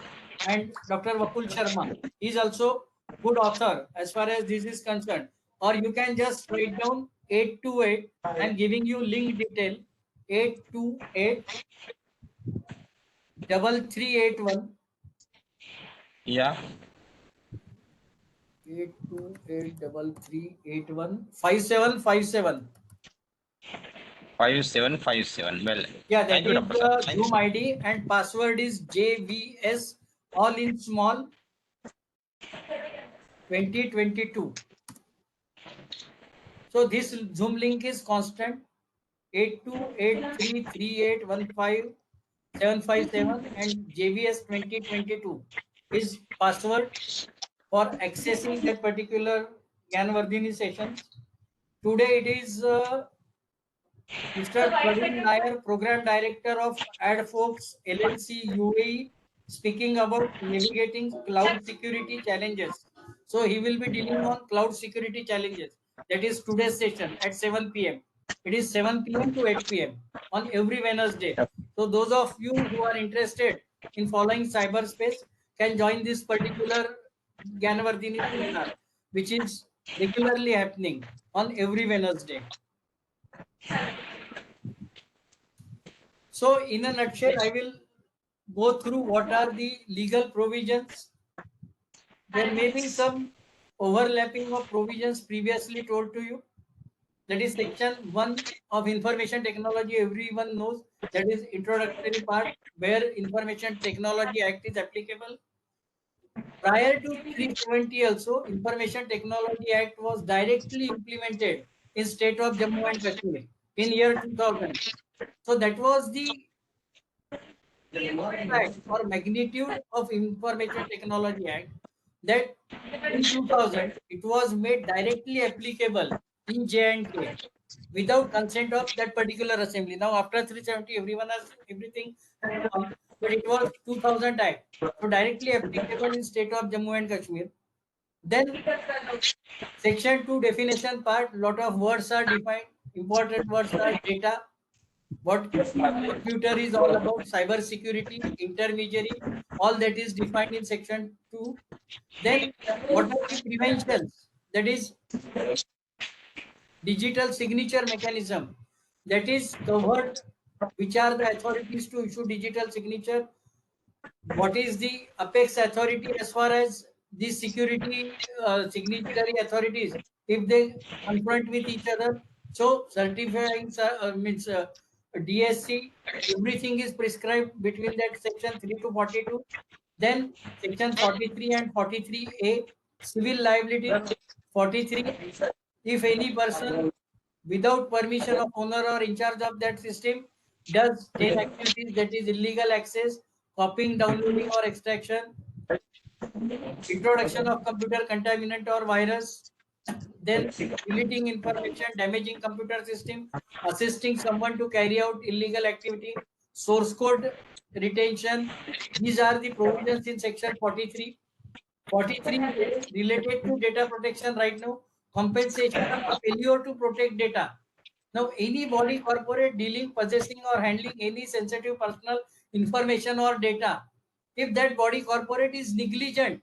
And Dr. Vakul Sharma is also good author as far as this is concerned. Or you can just write down 828. I'm giving you link detail. 828 3381. Yeah. 828 3381 5757. 5757. Well, Yeah, that thank you, is Dr. Sir. the Zoom ID, and password is JVS, all in small, 2022. So this Zoom link is constant, 8283381577, and JVS 2022 is password for accessing that particular Gyanvardhini sessions. Today it is Mr. Praveen Nair, Program Director of AdFox LLC UAE, speaking about navigating cloud security challenges. So he will be dealing on cloud security challenges. That is today's session at 7 p.m. It is 7 p.m. to 8 p.m. on every Wednesday. So those of you who are interested in following cyberspace can join this particular Gyanavardhini seminar, which is regularly happening on every Wednesday. So in a nutshell, I will go through what are the legal provisions. There may be some overlapping of provisions previously told to you. That is section 1 of Information Technology. Everyone knows that is introductory part where Information Technology Act is applicable. Prior to 370 also, Information Technology Act was directly implemented in state of Jammu and Kashmir in year 2000. So that was the impact or magnitude of Information Technology Act, that in 2000 it was made directly applicable in J&K without consent of that particular assembly. Now after 370 everyone has everything, but it was 2000 Act, so directly applicable in state of Jammu and Kashmir. Then section 2 definition part, lot of words are defined. Important words are data, what computer is all about, cyber security, intermediary, all that is defined in section 2. Then what are the preventions, that is digital signature mechanism, that is covered, which are the authorities to issue digital signature, what is the apex authority as far as the security signatory authorities, if they confront with each other. So certifying means DSC, everything is prescribed between that section 3 to 42. Then section 43 and 43A, civil liability. 43, if any person without permission of owner or in charge of that system does 10 activities, that is illegal access, copying, downloading or extraction, introduction of computer contaminant or virus, then deleting information, damaging computer system, assisting someone to carry out illegal activity, source code retention. These are the provisions in section 43. 43 related to data protection right now, compensation for failure to protect data. Now, any body corporate dealing, possessing or handling any sensitive personal information or data, if that body corporate is negligent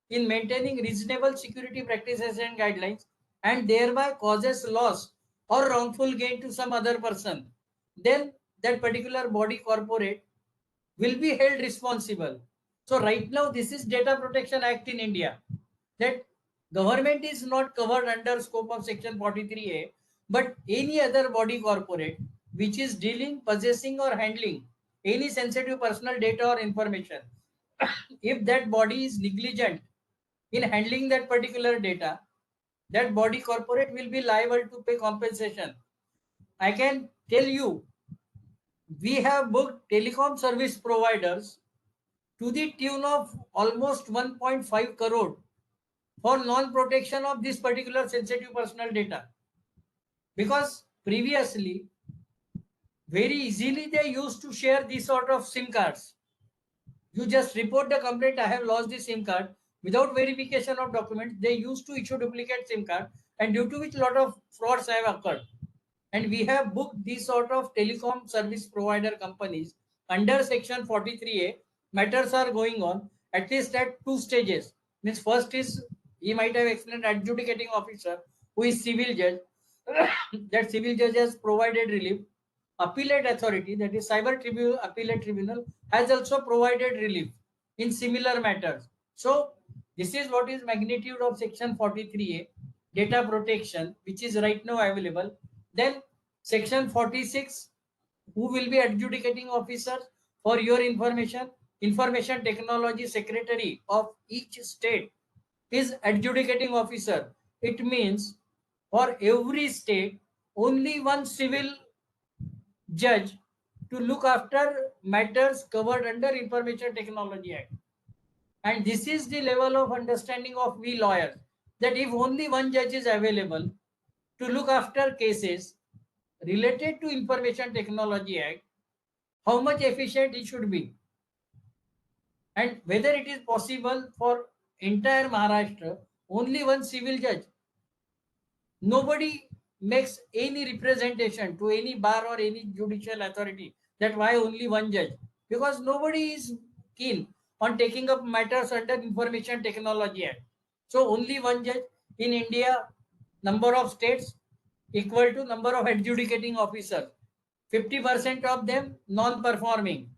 in maintaining reasonable security practices and guidelines and thereby causes loss or wrongful gain to some other person, then that particular body corporate will be held responsible. So right now, this is Data Protection Act in India, that government is not covered under scope of section 43A, but any other body corporate which is dealing, possessing or handling any sensitive personal data or information, if that body is negligent in handling that particular data, that body corporate will be liable to pay compensation. I can tell you, we have booked telecom service providers to the tune of almost 1.5 crore for non-protection of this particular sensitive personal data. Because previously, very easily they used to share this sort of SIM cards. You just report the complaint, I have lost the SIM card. Without verification of documents, they used to issue duplicate SIM card, and due to which a lot of frauds have occurred. And we have booked these sort of telecom service provider companies under section 43A. Matters are going on at least at two stages. Means first is, he might have explained, adjudicating officer, who is civil judge. That civil judge has provided relief. Appellate authority, that is cyber tribunal, appellate tribunal, has also provided relief in similar matters. So this is what is magnitude of section 43A, data protection, which is right now available. Then section 46, who will be adjudicating officer for your information? Information technology secretary of each state is adjudicating officer. It means for every state, only one civil judge to look after matters covered under Information Technology Act. And this is the level of understanding of we lawyers, that if only one judge is available to look after cases related to Information Technology Act, how much efficient it should be, and whether it is possible for entire Maharashtra only one civil judge. Nobody makes any representation to any bar or any judicial authority that why only one judge, because nobody is keen on taking up matters under Information Technology Act. So only one judge in India, number of states equal to number of adjudicating officers. 50% of them non-performing,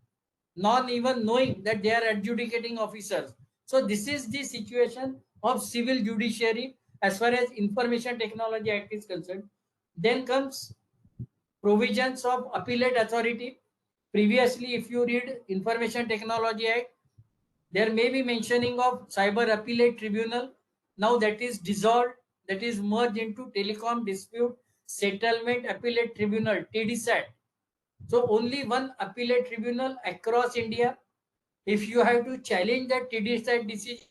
not even knowing that they are adjudicating officers. So this is the situation of civil judiciary as far as Information Technology Act is concerned. Then comes provisions of appellate authority. Previously, if you read Information Technology Act, There may be mentioning of Cyber Appellate Tribunal. Now that is dissolved, that is merged into Telecom Dispute Settlement Appellate Tribunal, TDSAT. So only one appellate tribunal across India. If you have to challenge that TDSAT decision,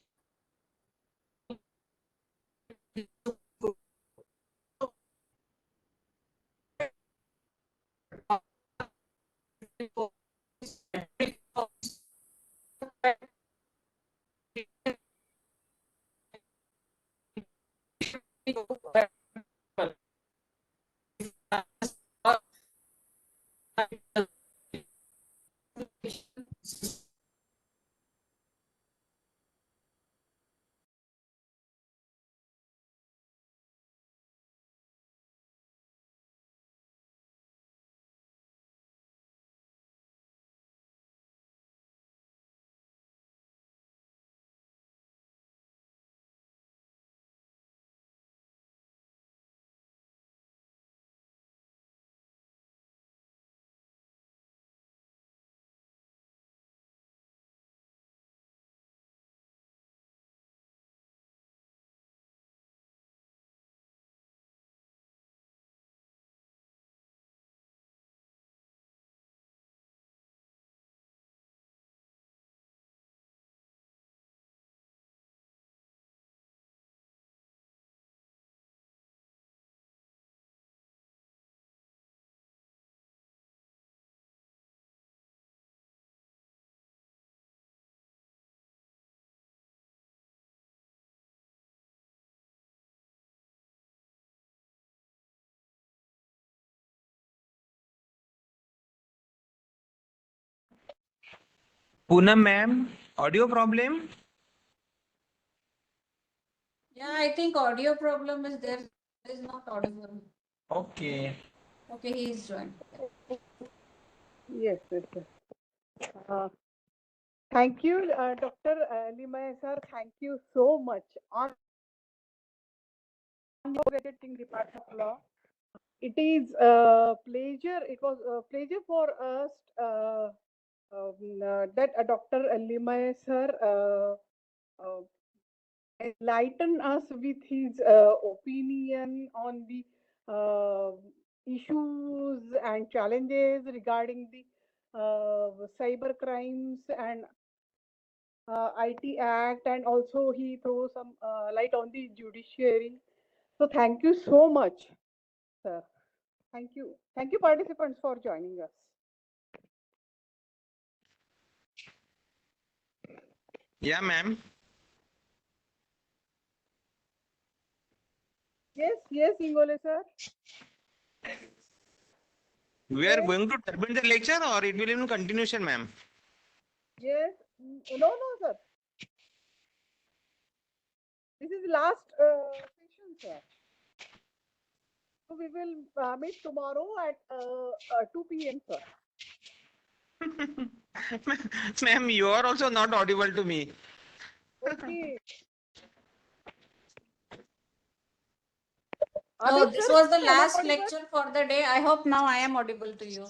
Poonam ma'am, audio problem? Yeah, I think audio problem is there. It is not audible. Okay. Okay, he is joined. Yes, yes, yes. Thank you, Dr. Limaya sir. Thank you so much on your editing department of law. It is a pleasure. It was a pleasure for us that Dr. Limaya sir enlighten us with his opinion on the issues and challenges regarding the cyber crimes and IT Act, and also he throws some light on the judiciary. So thank you so much, sir. Thank you. Thank you, participants, for joining us. Yeah, ma'am. Yes, yes, Ingole sir. We are going to terminate the lecture or it will be in continuation, ma'am? Yes. No, sir. This is the last session, sir. So we will meet tomorrow at 2 p.m., sir. Ma'am, you are also not audible to me. Okay. So Amit this sir, was the am I last audible? lecture for the day. I hope now I am audible to you.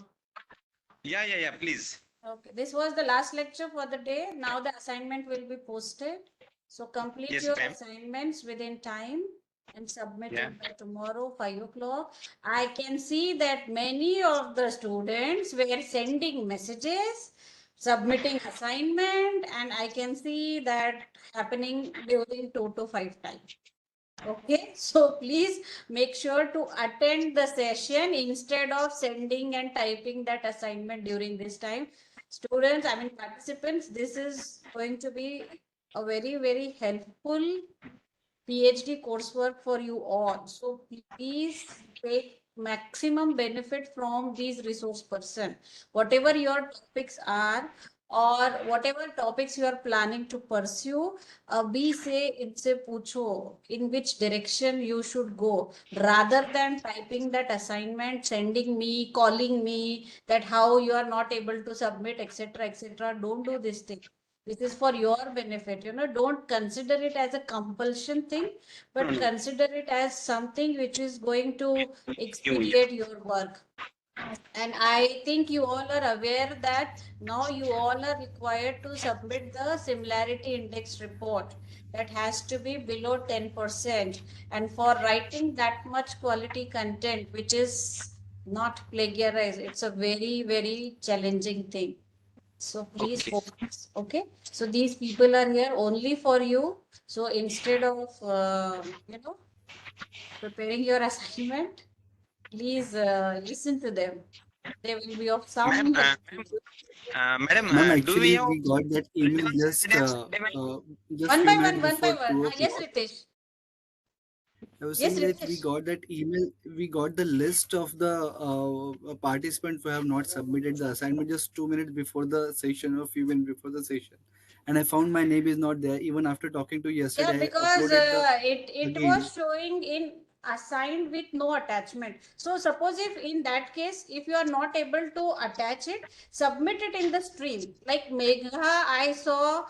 Yeah, please. Okay, this was the last lecture for the day. Now the assignment will be posted. So complete Yes, your ma'am. assignments within time and submit Yeah. it by tomorrow, 5 o'clock. I can see that many of the students were sending messages, submitting assignment, and I can see that happening during 2 to 5 times. Okay, so please make sure to attend the session instead of sending and typing that assignment during this time. Students, I mean participants, this is going to be a very, very helpful PhD coursework for you all. So please take maximum benefit from these resource person. Whatever your topics are, or whatever topics you are planning to pursue, we say inse pucho in which direction you should go, rather than typing that assignment, sending me, calling me that how you are not able to submit, etc., etc. Don't do this thing. This is for your benefit. Don't consider it as a compulsion thing, but consider it as something which is going to expedite your work. And I think you all are aware that now you all are required to submit the similarity index report that has to be below 10%. And for writing that much quality content, which is not plagiarized, it's a very, very challenging thing. So please focus. Okay. So these people are here only for you. So instead of, preparing your assignment, please listen to them. They will be of some help. Madam, Ma'am, do we actually, have we got that email just One few by minutes one, one by before one. 2 Yes, o'clock. Ritesh. I was Yes, saying that we Ritesh. got that email. We got the list of the participants who have not submitted the assignment just 2 minutes before the session or few minutes before the session, and I found my name is not there. Even after talking to you Yeah, yesterday, I because uploaded the it again. was showing in assigned with no attachment. So suppose if in that case, if you are not able to attach it, submit it in the stream. Like Megha, I saw,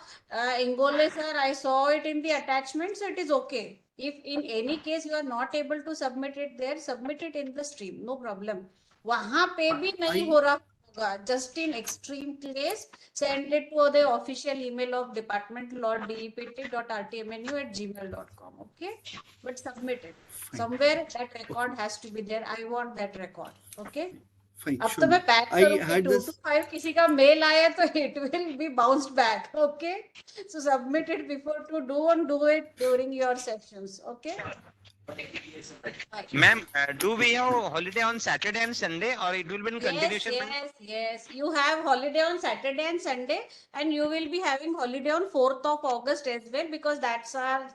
Ingole sir, I saw it in the attachment, so it is okay. If in any case you are not able to submit it there, submit it in the stream, no problem. वहां पे भी नहीं हो रहा होगा. Just in extreme case, send it to the official email of department.dept.rtmnu@gmail.com. Okay, but submit it somewhere. That record has to be there. I want that record. Okay. Fine, अब sure. तो मैं ma'am. पैक I करूंगी had 2 this. to 5 किसी का mail आया तो it will be bounced back. Okay, so submit it before to do it during your sessions. Okay. Ma'am, do we have holiday on Saturday and Sunday, or it will be in Yes, continuation? yes. You have holiday on Saturday and Sunday, and you will be having holiday on 4th of August as well, because that's our